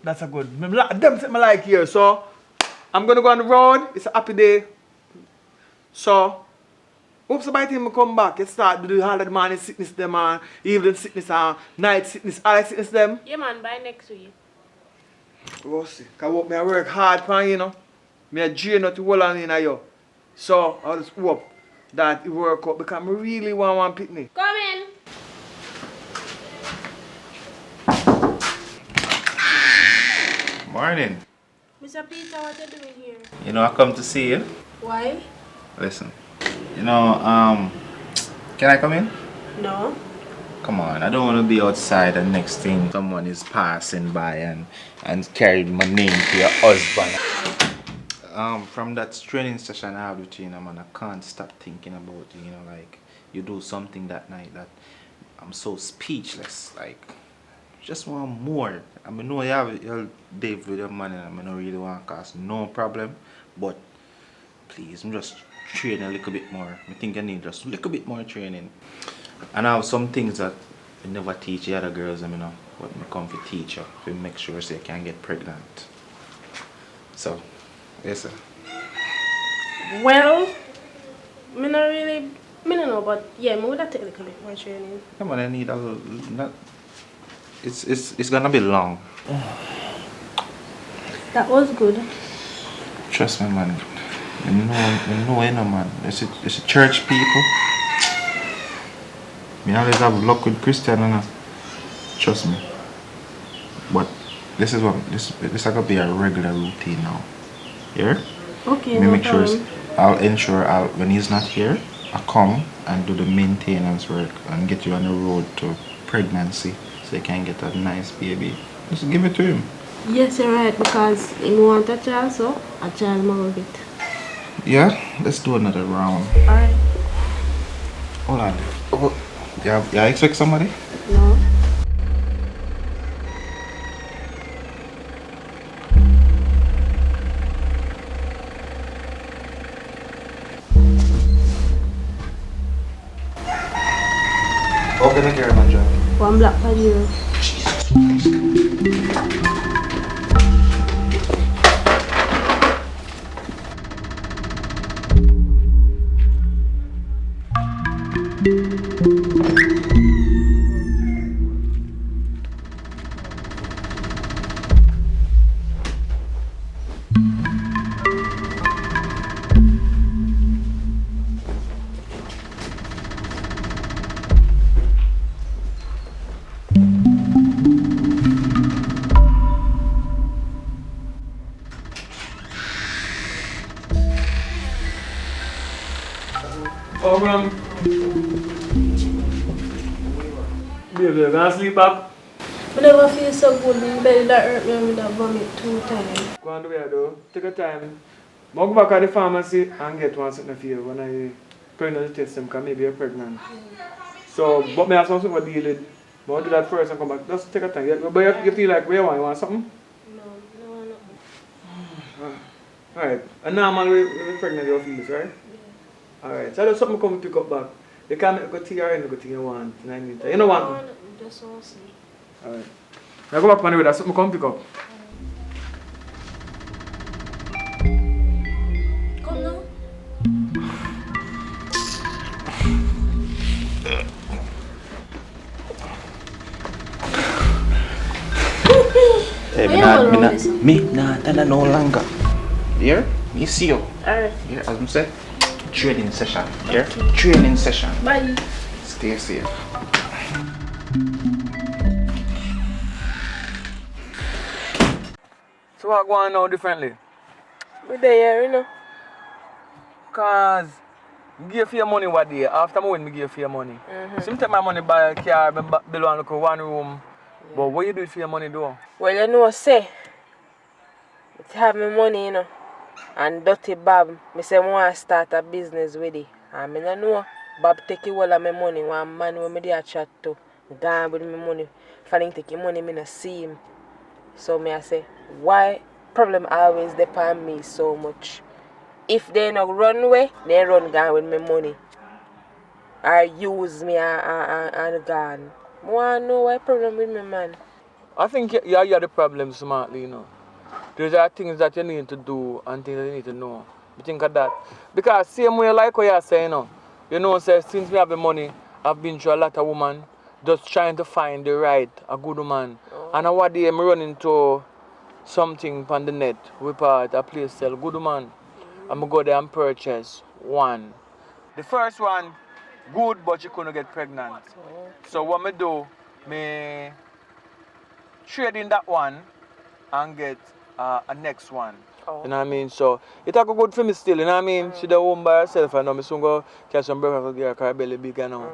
That's a good. Them thing I like here. So I'm gonna go on the road. It's a happy day. So hope somebody think I come back. You start to do all the morning sickness them and evening sickness and night sickness, all that sickness them. Yeah man, by next week. We'll see. Cause I work hard for you know. Me a drain out the whole on in you. So I just hope that it work out because I really want one picnic. Come in. Morning. Mr. Peter, what are you doing here? You know, I come to see you. Why? Listen. You know, can I come in? No. Come on, I don't want to be outside and next thing someone is passing by and carrying my name to your husband. From that training session I had with you, man, I can't stop thinking about you, you know, like you do something that night that I'm so speechless, like just want more. I mean, no, you have your Dave with your money and I don't really want to cause no problem, but please, I'm just training a little bit more. I think I need just a little bit more training. And I have some things that I never teach the other girls, you know, but I come to teach you to make sure so you can get pregnant. So, yes sir. Well, me don't know, but yeah, me would have take a little bit more training. Come on, I need a little, not, it's gonna be long. That was good. Trust me, man. You know, man. It's a church people. Me always have luck with Christian, and trust me. But this is gonna be a regular routine now. Here. Okay. Me No make sure problem. I'll ensure when he's not here, I come and do the maintenance work and get you on the road to pregnancy, so you can get a nice baby. Just give it to him. Yes, you're right, because if you want a child, so a child more of it. Yeah, let's do another round. Alright. Hold on. Oh, you expect somebody? No. How can I carry my job? One black for you. Oh, baby, you gonna sleep back? I never feel so good. My belly that hurt me with that vomit 2 times. Go on the way though. Take your time. I'll go back at the pharmacy and get one something for you when I pregnancy test them because maybe you're pregnant. So, but me have something to deal with. But I'll do that first and come back. Just take your time. But you feel like where you want? You want something? No, nothing. Alright. And normal when pregnant you feel this, right? Yeah. Alright. So there's something come pick up back. You can't make a tea or any good thing you want. You don't want me? Just want to sleep. Alright. Now go back on the way. There's something come pick up. Come now. Hey, me nah tell her no longer. Here, me see you. Alright. Here, as I said, training session. Here, training session. Bye. Stay safe. So what going on now differently? We're there, you know. Cause I give you money one day. After I win, I give you money. So I take my money buy a car, I build one room. Yeah. But what you do for your money though? Well, you know, say, I have my money, you know, and dirty Bob, I say I want to start a business with it. And I don't know, Bob take all of my money. One man when I dey chat to, gone with my money. If I didn't take your money, I don't see him. So I say, why problem always depend on me so much? If they not run away, they run gone with my money. Or use me and gone. I want to know why problem with me, man. I think you are the problem smartly, you know. These are things that you need to do and things that you need to know. You think of that. Because same way like what you're saying, you know, say, since we have the money, I've been through a lot of women just trying to find a good woman. Oh. And one day I run into something on the net, we part a place sell good woman. I'm going to go there and purchase one. The first one, good, but you couldn't get pregnant. Oh. So what I do, I trade in that one and get a next one. Oh. You know what I mean? So it a good for me still, you know what I mean? She the home by herself and now I soon go catch some breakfast for her because her belly big and now.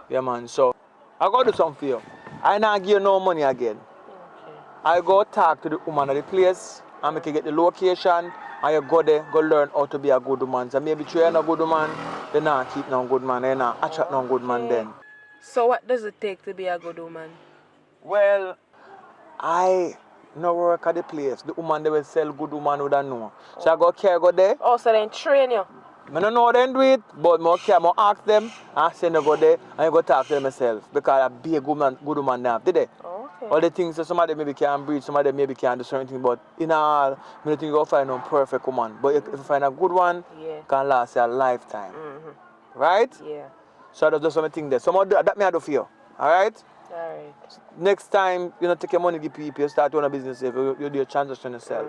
Yeah man. So I go do something for you. I not give you no money again. Okay. I go talk to the woman at the place and make you get the location and you go there, go learn how to be a good woman. So maybe train a good woman, they not keep no good man, they not attract no good man then. So what does it take to be a good woman? Well, I no work at the place. The woman they will sell good woman would know. So I go there. Oh, so then train you? I don't know how they do it, but I ask them and send them go there and I go talk to them myself. Because I be a good woman now, did they? Okay. All the things that some of them maybe can breathe, some of them maybe can do certain things, but in all, I don't think you'll find a perfect woman. But if you find a good one, can last a lifetime. Right? Yeah. So that's just something there. So that may I do for you. Alright? Alright. Next time, you know, take your money, give people, you start doing a business, you do a transaction yourself.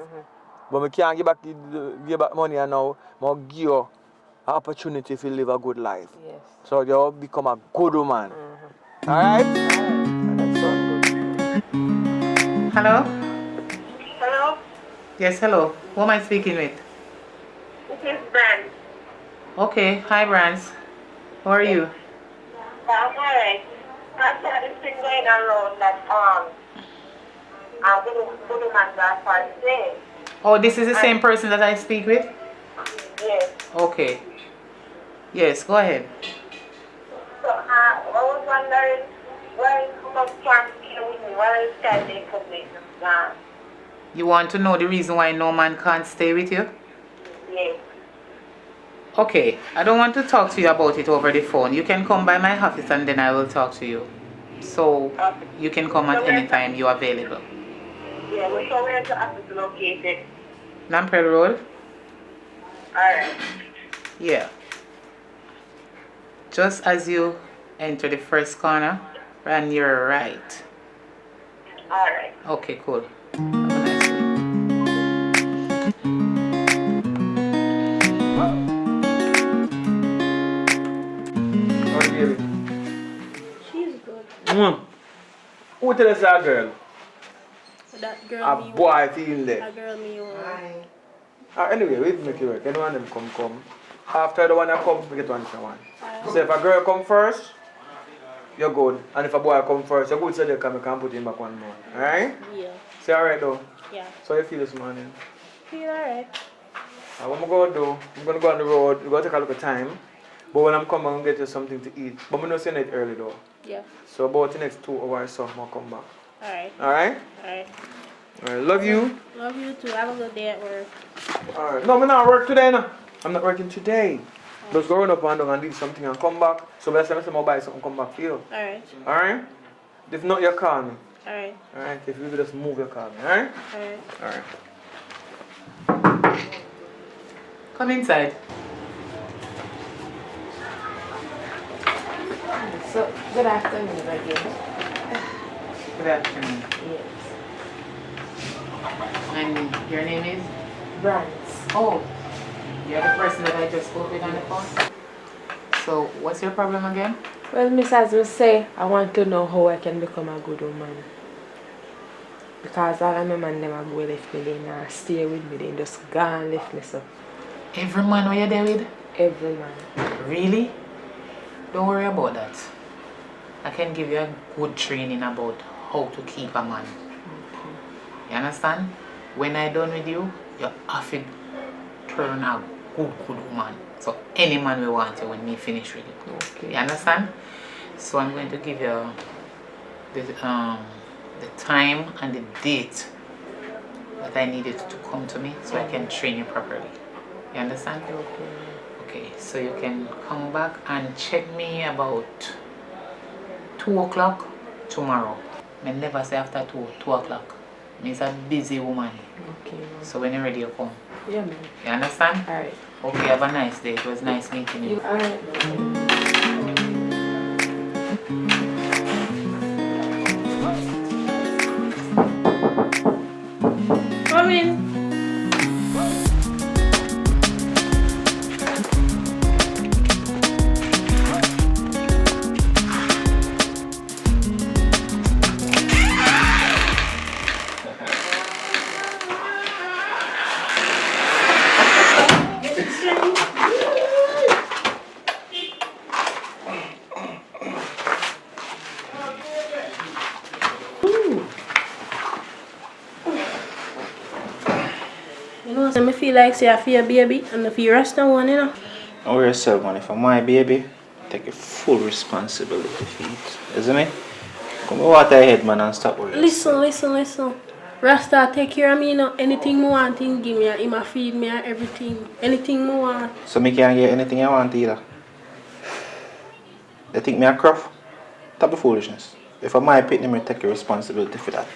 But we can't give back money and now, I'll give you an opportunity to live a good life. Yes. So you become a good woman. Alright? That's so good. Hello? Hello? Yes, hello. Who am I speaking with? This is Brand. Okay, hi Brands. How are you? I'm alright. I saw this thing going around that good woman that for sale. Oh, this is the same person that I speak with? Yes. Okay. Yes, go ahead. So I was wondering where you come up from with me, where is standing for me? You want to know the reason why no man can't stay with you? Yes. Okay, I don't want to talk to you about it over the phone. You can come by my office and then I will talk to you. So you can come at any time you're available. Yeah, we're sure where the office is located. Lampred Road? Alright. Yeah. Just as you enter the first corner, and you're right. Alright. Okay, cool. Have a nice day. She's good. Who tell us that girl? That girl a boy feeling there. That girl me anyway, wait make it work. Anyone them come. After the one that come, we get one for one. So if a girl come first, you're good. And if a boy come first, you're good so they can put him back one more. Alright? Yeah. Say alright though? Yeah. So you feel this morning? Feel alright. What I'm going to do, I'm going to go on the road, we're going to take a look at time. But when I'm coming, I'm going to get you something to eat. But I'm not saying it early though. Yeah. So about the next 2 hours so I'll come back. Alright. Alright? Alright. Alright, love you. Love you too. Have a good day at work. Alright. No, I'm not work today no. I'm not working today. Just go run up and down and leave something and come back. So by the time I buy something, come back for you. Alright. Alright? If not, you call me. Alright. Alright? If you just move, you call me. Alright? Alright. Alright. Come inside. So, good afternoon again. Good afternoon. Yes. And your name is? Brands. Oh, you're the person that I just spoke with on the phone? So, what's your problem again? Well, Miss, as we say, I want to know how I can become a good woman. Because all of my man them go left me, they not stay with me, they just gone left me so. Every man who you're there with? Every man. Really? Don't worry about that. I can give you a good training about how to keep a man. Okay. You understand? When I done with you, you have to turn a good woman. So any man will want you when me finish with you. Okay. You understand? So I'm going to give you the time and the date that I needed to come to me so I can train you properly. You understand? Okay. Okay, so you can come back and check me about 2 o'clock tomorrow. I never say after 2 o'clock. Me's a busy woman. Okay. So when you're ready, you come. Yeah, man. You understand? Alright. Okay, have a nice day. It was nice meeting you. Alright. Come in. You know, so I feel like say I feel baby and if you rest on one, you know. Don't worry yourself, man. If I'm my baby, take a full responsibility for it. Isn't it? Come water your head, man, and stop worrying. Listen. Rasta take care of me, you know. Anything I want, him give me, and him a feed me and everything. Anything I want. So me can't get anything I want either. They think me a cruff? Stop the foolishness. If I'm my pit, me take a responsibility for that.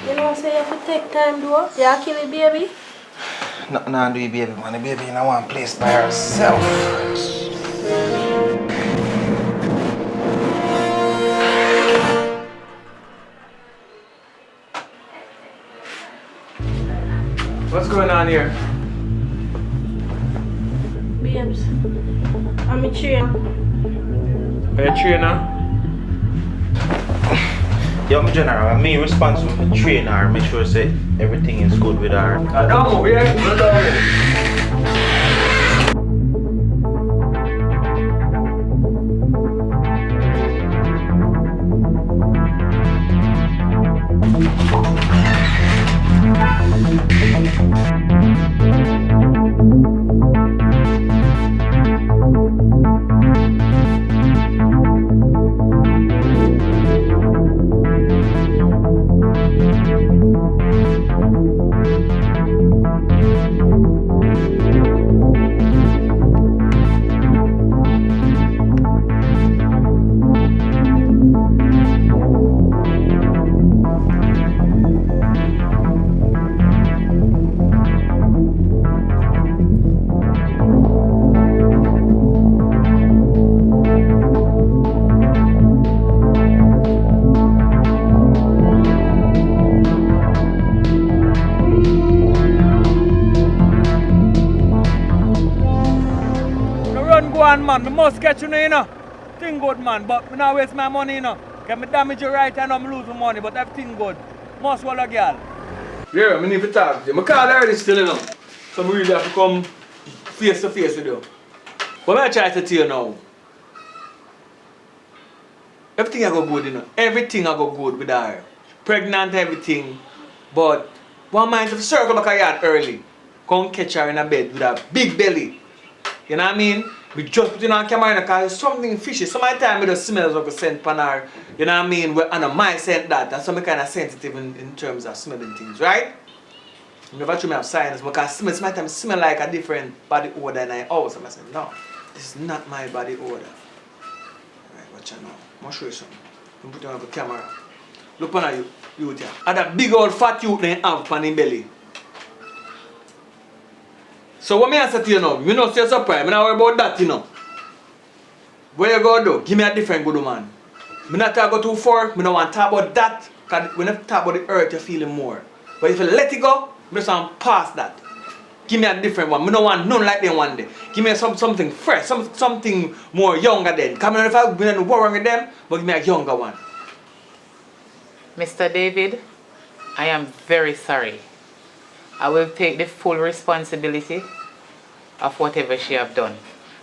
You know, say you have to take time, though. You kill it, baby. Nothing I do, baby, man. The baby in one place by herself. What's going on here? Babes, I'm a trainer. Are you a trainer? Yo, my general, I'm me responsible for training her, make sure say everything is good with her. Don't move, yeah? Don't move. Man, I must catch you, you know. Thing good, man, but I not waste my money, you know. Can me damage you right and I'm losing money, but everything good. Must hold a girl. Yeah, I need to talk to you. I call her already still, you know. So we really have to come face to face with you. But I try to tell you now. Everything I go good, you know. Everything I go good with her. Pregnant, everything. But one mind to circle back a yard early. Come catch her in a bed with a big belly. You know what I mean? We just put it on camera because something fishy. Sometimes we just smells like a scent pan her. You know what I mean? And my scent that. And so I'm kind of sensitive in terms of smelling things, right? I never try to have science because sometimes smell like a different body odor in my house. And I say, no, this is not my body odor. Right, watch out now. I'm going to show you something. I'm put it on the camera. Look on you, youth here. And that big old fat youth they have on his belly. So what me answer to you now? You know, say surprise. I'm not worry about that, you know. Where you go do? Give me a different good man. I'm not talk go too far. I don't want to talk about that. Because when you talk about the earth, you're feeling more. But if you let it go, I just want to pass that. Give me a different one. I don't want none like them one day. Give me something fresh, something more younger than. Come on, if I've been worrying with them, but give me a younger one. Mr. David, I am very sorry. I will take the full responsibility of whatever she have done.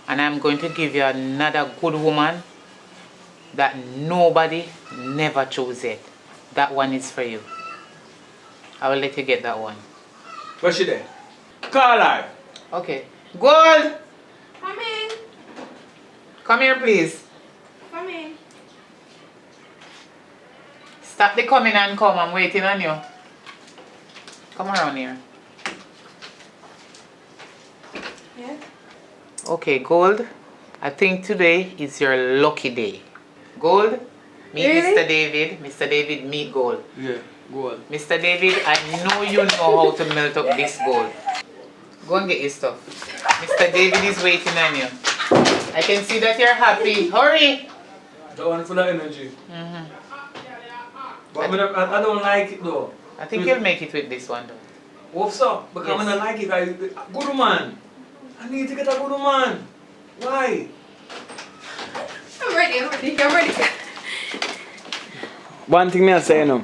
And I'm going to give you another good woman that nobody never chose it. That one is for you. I will let you get that one. Where's she there? Call her. Okay. Gold! Come in. Come here, please. Come in. Stop the coming and come. I'm waiting on you. Come around here. Yeah? Okay, Gold. I think today is your lucky day. Gold, meet Really? Mr. David. Mr. David, meet Gold. Yeah, Gold. Mr. David, I know you know how to melt up this gold. Go and get your stuff. Mr. David is waiting on you. I can see that you're happy. Hurry! That one full of energy. But I don't like it though. I think you'll make it with this one though. What's up? Because Yes. I don't like it. Good man. I need to get a good man. Why? I'm ready. One thing I say now,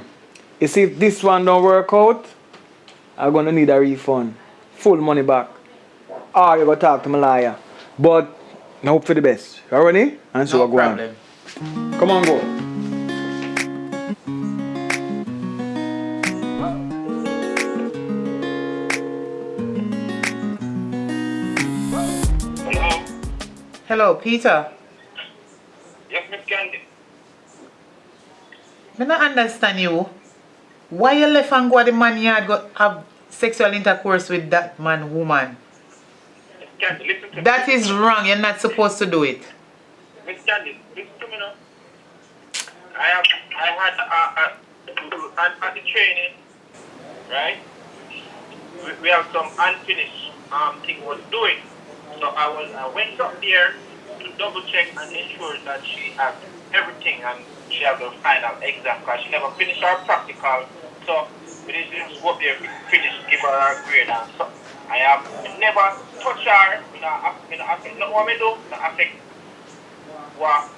is if this one don't work out, I'm gonna need a refund. Full money back. Or you gotta talk to my lawyer. But I hope for the best. You ready? And so No I go on. problem. Come on, go. Hello, Peter. Yes, Miss Candy. I don't understand you. Why you left and go to the man yard go have sexual intercourse with that man, woman? Miss Candy, listen to me. That is wrong. You're not supposed to do it. Miss Candy, listen to me now. I had at the training, right? We have some unfinished thing was doing. So I went up there to double check and ensure that she has everything and she has her final exam because she never finished her practical. So we didn't just go up there, finish, give her her grade and so I have never touched her. I affect not what I do, I affect what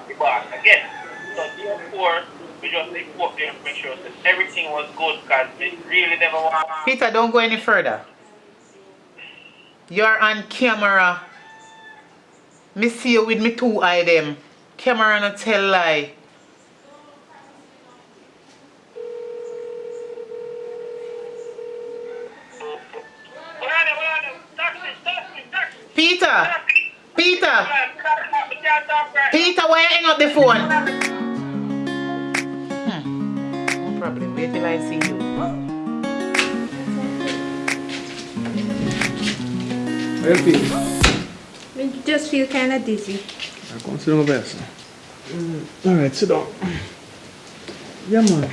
the boss again. So therefore we just go up there to make sure that everything was good because we really never want. Peter, don't go any further. You're on camera. Me see you with me two eye them. Camera no tell lie. Peter! Peter! Peter, why you hang up the phone? No problem. Wait till I see you. How you feel? I just feel kind of dizzy. I come sit down over here. Alright, sit down. Yeah, man.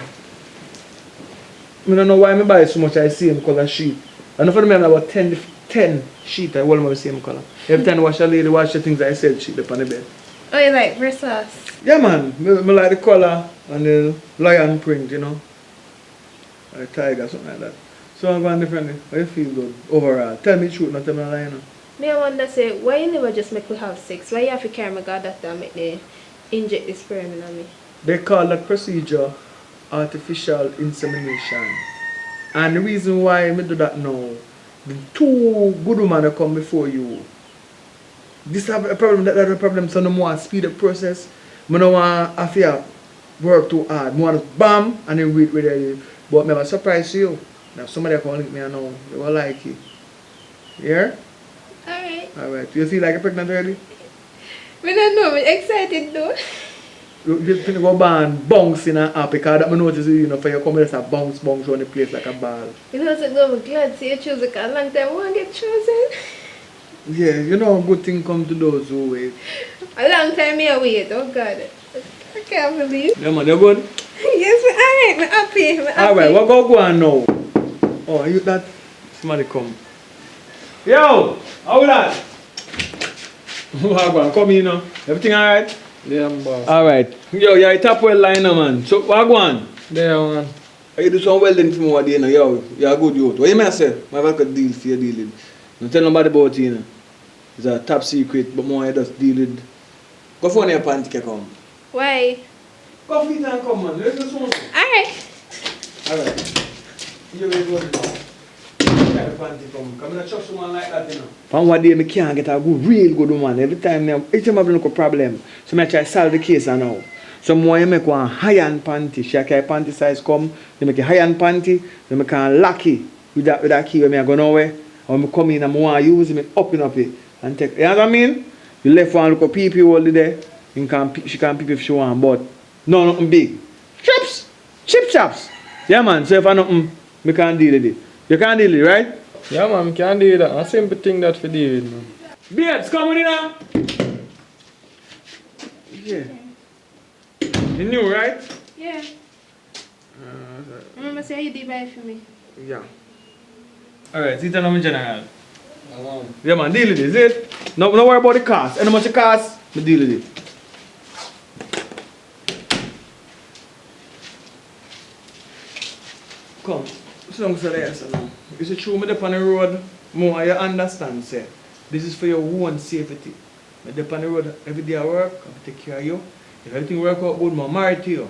I don't know why I buy so much I same color sheet. I know for me I have about 10 sheet I hold my same color. Every time I wash a lady, wash the things I said sheet up on the bed. Oh, you like Versace? Yeah, man. I like the color and the lion print, you know. Or a tiger, something like that. So I'm going differently. How you feel good overall? Tell me the truth, not tell me a lie, you know. Me, I wonder, say, why you never just make me have sex? Why you have to carry my god doctor and make me inject the sperm in me? They call that procedure artificial insemination. And the reason why I do that now, the two good women that come before you. This have a problem, that a problem, so no more speed up process. I don't want to have work too hard. I want to bam and then wait with it. But I'm surprised you. Now somebody can link me and know they will like it. Yeah? Alright. Alright. You feel like you're pregnant already? I don't know, I'm excited though. You think go band bouncing and happy because that I notice you know for you come just a bounce around the place like a ball. You know, so I'm glad to see you choose because a long time I want to get chosen. Yeah, you know good thing come to those who wait. A long time I wait, oh God. I can't believe. Yeah man, you good? Yes, alright, I'm happy. Alright, what go on now? Oh, you that somebody come. Yo, how that? What go on? Come in now. Everything alright? Yeah, boss. Alright. Yo, you're a top well liner man. So what go on? There man. You do some welding for me one day now, yo. You're a good youth. What you may say? My work a deal for you dealing. Don't tell nobody about it, you know. It's a top secret, but more I just deal with. Go phone your panty can come. Why? Go feet and come man. Let's do something. Alright. Alright. You will go now. Panty come. Come and trust someone like that, you know. From one day I can't get a good, real good woman. Every time I have a problem. So I try to solve the case now. So more you make one high-end panty. She can panty size come. You make a high-end panty. You make a lucky with that key when I go nowhere. Or I come in and I want to use it, open up it and take. You know what I mean? You left one look at pee all the day. She can pee if she want, but no, nothing big. Chips! Chip chops! Yeah man, so if I nothing, I can't deal with it. You can't deal with it, right? Yeah man, can't deal with that. I simple thing that for deal with man. Babes, come on in now. Yeah. You knew, right? Yeah. Remember say you did buy for me. Yeah. Alright, sit down on my general. Yeah man, deal with it, is it? No worry about the cost. How much it cost, I deal with it. Come, sit down for there, so now. You see, through me up on the road, more you understand, say. This is for your own safety. I up on the road every day I work, I take care of you. If everything work out good, I'm married to you.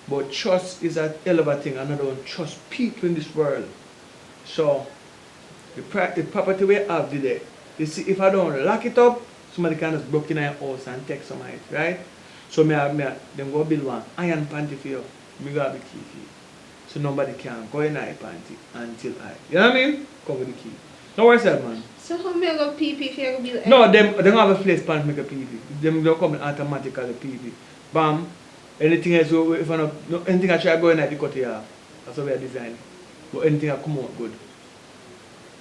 But trust is a hell of a thing, and I don't trust people in this world. So, the property we have today, you see, if I don't lock it up, somebody can just break in your house and take some of it, right? So, them go build one iron panty for you. Me got the key for you. So, nobody can go in your panty until you know what I mean? Come with the key. No worries, man. So, how me go pee if you go build? No, them have a place pan make a pee. Them don't come in automatically pee. Bam. Anything else, if I no, anything I try to go in, I cut it off. That's how we are designed. But anything I come out good.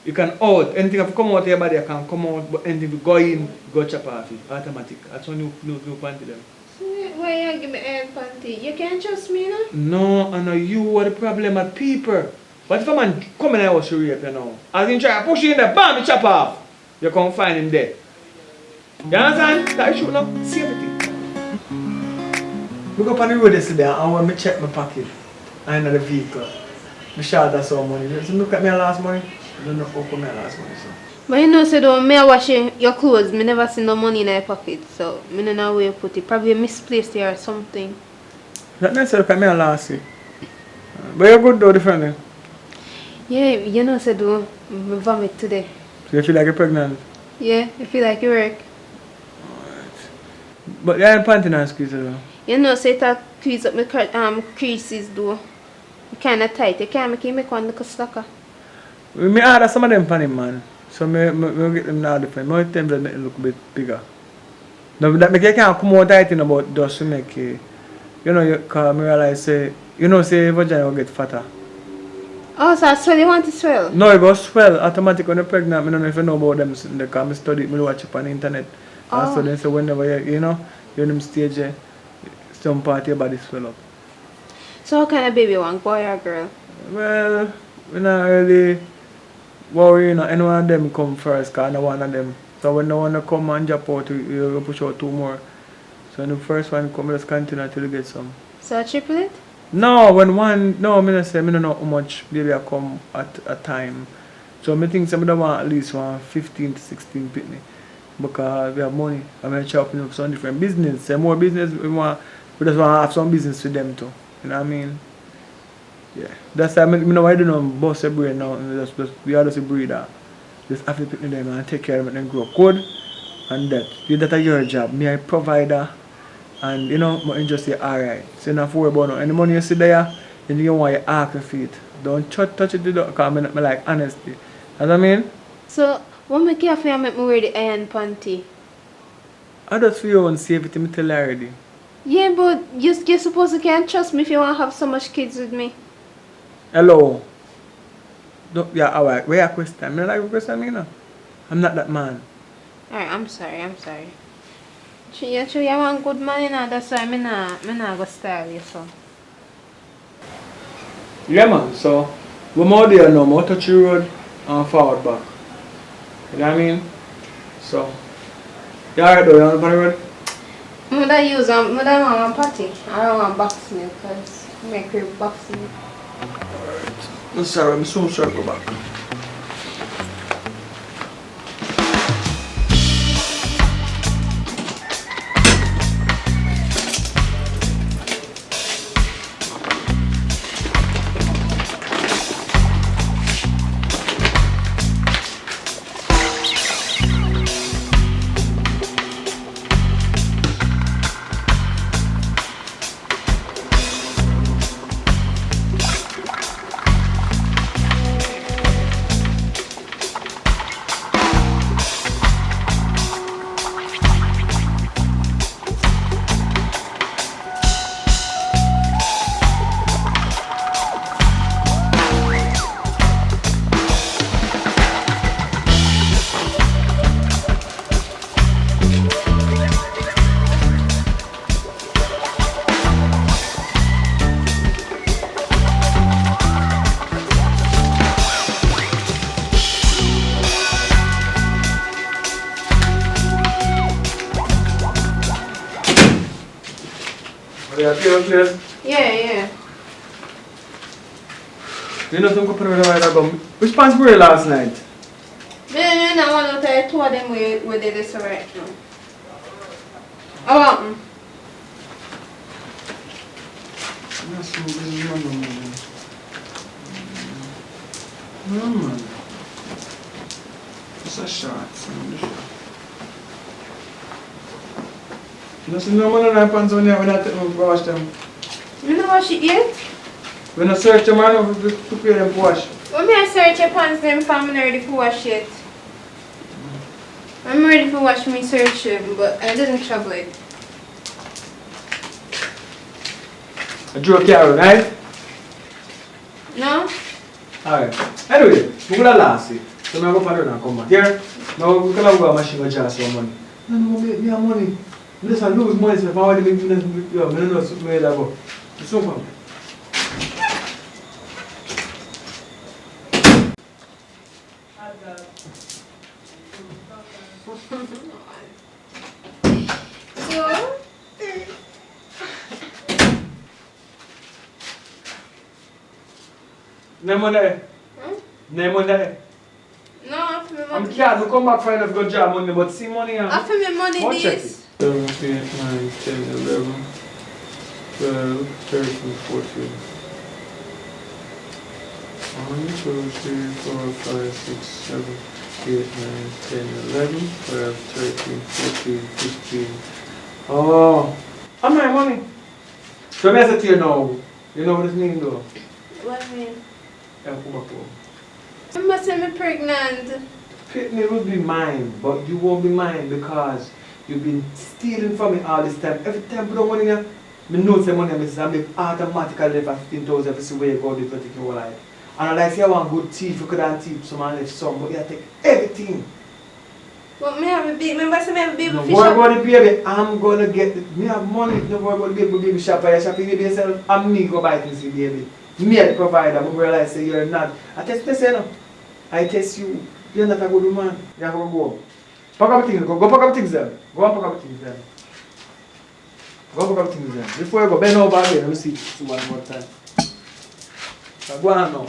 You can out, anything if come out of your body, I can come out, but anything if go in, go chop off it. Automatic. That's when you panty them. So why you give me iron panty? You can't trust me, no? No, I know you are the problem at people. But if a man come in the house to rape you now, as he try to push you in there, bam, you chop off. You can't find him there. You understand? That issue now, safety. I go up on the road yesterday and when I check my pocket, I in the vehicle. I shot that some money. So look at me last money. I don't know how come my last money. So. But you know, so though, me wash your clothes, me never see no money in your pocket. So, me don't know where you put it. Probably misplaced here or something. That means look at me last year. But you're good though, differently. Yeah, you know, so though, I vomit today. So you feel like you're pregnant? Yeah, I feel like you work. Alright. But you're in panty now, squeeze though. You know, so it crease up my creases though. It kind of tight. You can't make one look slacker. Me order some of them for him, man. So me get them now different. Me them that make it look a bit bigger. Now that make you can't come out tight in about just to make it. You know, you can realize say, you know, say vagina will get fatter. Oh, so I swell, you want to swell? No, it goes swell automatically when you're pregnant. I don't know if you know about them. Because I study, I watch it on the internet. And so they say whenever you know, you're in them stage, some part of your body swell up. So what kind of baby you want, boy or girl? Well, we're not really worry, you know, any one of them come first, because no one of them. So when no one come and drop out, you push out two more. So when the first one come, just continue until you get some. So a triplet? No, when one, no, I don't know how much baby I come at a time. So I think some of them want at least 15 to 16 pitney. Because we have money. I'm going to try to open up some different business. Say more business, we just want to have some business with them too. You know what I mean? Yeah. That's why I know I don't know boss a brain now. We are just a breeder. Just have to pick them and take care of them and grow good. And that. You that are your job. Me a provider. And you know, but you just say alright. So you don't have to worry about no. Any money you see there, then you want you ask for it. Don't touch it because I like honesty. You know what I mean? So, what make you have to make me wear the iron panty? I just for your own safety, me tell you already. Yeah, but you're supposed to can't trust me if you want to have so much kids with me. Hello. Don't, yeah, alright. Where you question? I like question me, no. I'm not that man. Alright, I'm sorry. You want good man, you know, that's why I'm not go style you, so. Yeah, man. So, we're more there now. More touch the road and forward back. You know what I mean? So, you alright though? You on the road? I'm gonna patty. I don't want box milk because I make her box milk. I'm sorry, I'm so sorry to go back. Yeah. You know some company where I go. Which pants were you last night? Then I want to tell two of them we did this right now. I want them. No man. It's a short. You see no man on our pants when I wash them. You don't wash it yet? When I search them, I know to prepare them to wash. When I search your pants, them I'm not ready to wash yet. I'm ready to wash me search them, but I didn't trouble it. I drew a carrot, right? No? Alright. Anyway, we're going to last it. So I'm going to go and come back. Here, now we're going to go to machine and jar some money. No, me have money. I just lose money, so if I want to make money, I don't know where to go. It's so fun. No money. No money. No, after my money. I'm can't come back for enough good job money, but see money. After my money this. 7, 8, 9, 10, 11, 12, 13, 14. 1, 2, 3, 4, 5, 6, 7, 8, 9, 10, 11, 12, 13, 14, 15. Oh, I'm my money. So I say to you now, you know what it means though? What do you mean? Yeah, come back home. You must say me pregnant. Pregnant will be mine, but you won't be mine because you've been stealing from me all this time. Every time I put money in, I know the money I make automatically left for 15,000 every single way you go to take your life. And I like say I want good teeth, you could have teeth, someone left some, but you take everything. But me have a baby, remember I have a baby No fish worry up. about the baby, I'm gonna get it. Me have money, no worry about the baby shop, I shop the baby yourself, and me go buy things for the baby. Me the provider, but realize say you're not. I test this, you know. I test you. You're not a good woman. You have to go home. Pack up things, go pack up things then. Go and pack up things then. Go pack up things then. Before you go, bend over again, let me see one more time. So go on now.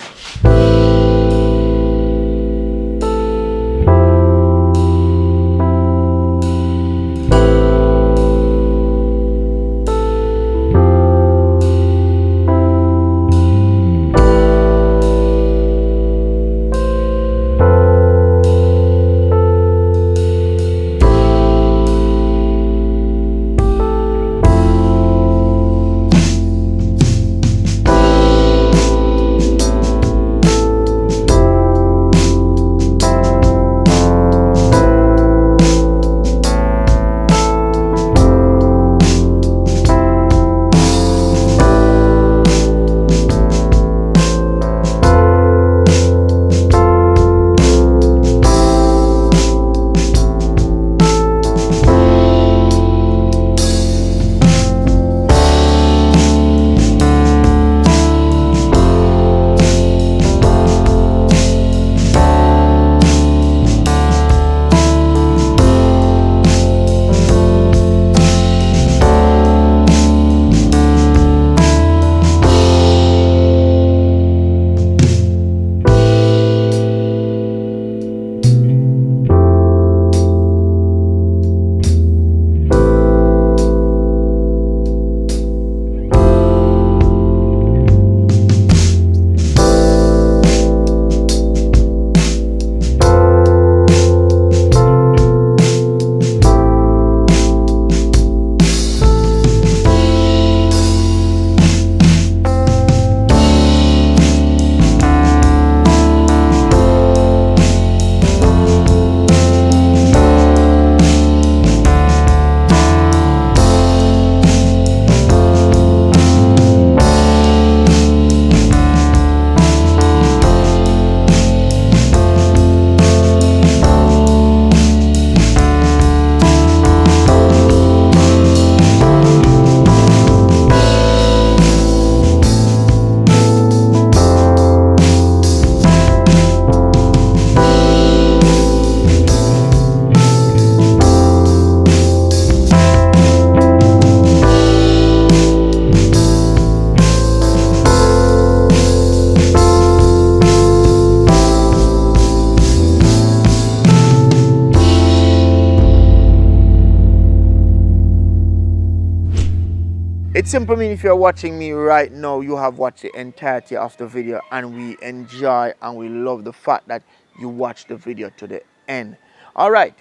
It simply means if you're watching me right now, you have watched the entirety of the video, and we enjoy and we love the fact that you watched the video to the end. All right.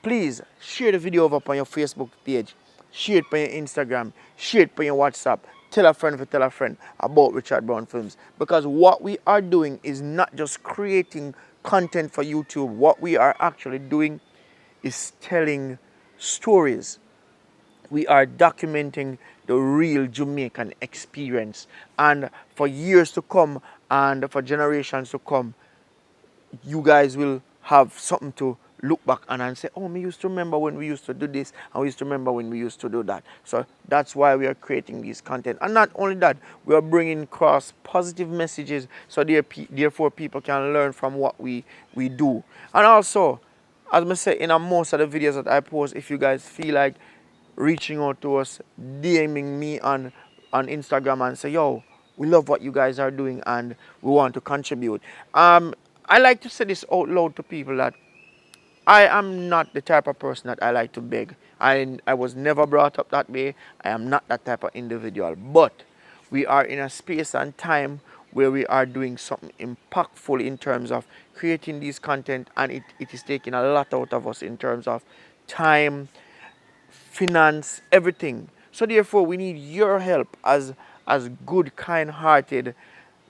Please share the video over on your Facebook page, share it on your Instagram, share it on your WhatsApp. Tell a friend to tell a friend about Richard Brown Films. Because what we are doing is not just creating content for YouTube. What we are actually doing is telling stories. We are documenting the real Jamaican experience. And for years to come and for generations to come, you guys will have something to look back on and say, oh, me used to remember when we used to do this, and we used to remember when we used to do that. So that's why we are creating this content. And not only that, we are bringing across positive messages so therefore people can learn from what we do. And also, as I say in most of the videos that I post, if you guys feel like reaching out to us, DMing me on Instagram and say, yo, we love what you guys are doing and we want to contribute. I like to say this out loud to people that I am not the type of person that I like to beg. I was never brought up that way. I am not that type of individual. But we are in a space and time where we are doing something impactful in terms of creating this content, and it is taking a lot out of us in terms of time, finance, everything. So therefore, we need your help as good, kind-hearted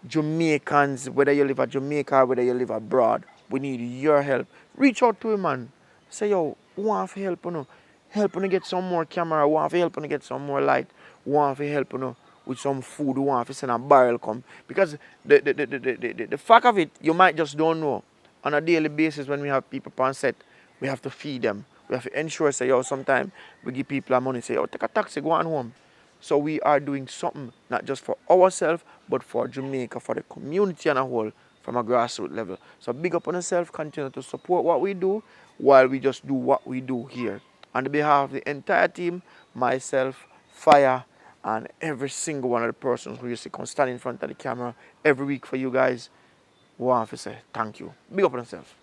Jamaicans, whether you live at Jamaica or whether you live abroad. We need your help. Reach out to him, man. Say, yo, we want to help, you know. Help you get some more camera. We want to help you get some more light. We want to help you with some food. We want to send a barrel come. Because the fact of it, you might just don't know. On a daily basis, when we have people on set, we have to feed them. We have to ensure, say, yo, sometimes we give people our money, say, yo, take a taxi, go on home. So we are doing something not just for ourselves, but for Jamaica, for the community and a whole, from a grassroots level. So big up on yourself, continue to support what we do while we just do what we do here. On behalf of the entire team, myself, Fire, and every single one of the persons who used to come stand in front of the camera every week for you guys, we want to say thank you. Big up on yourself.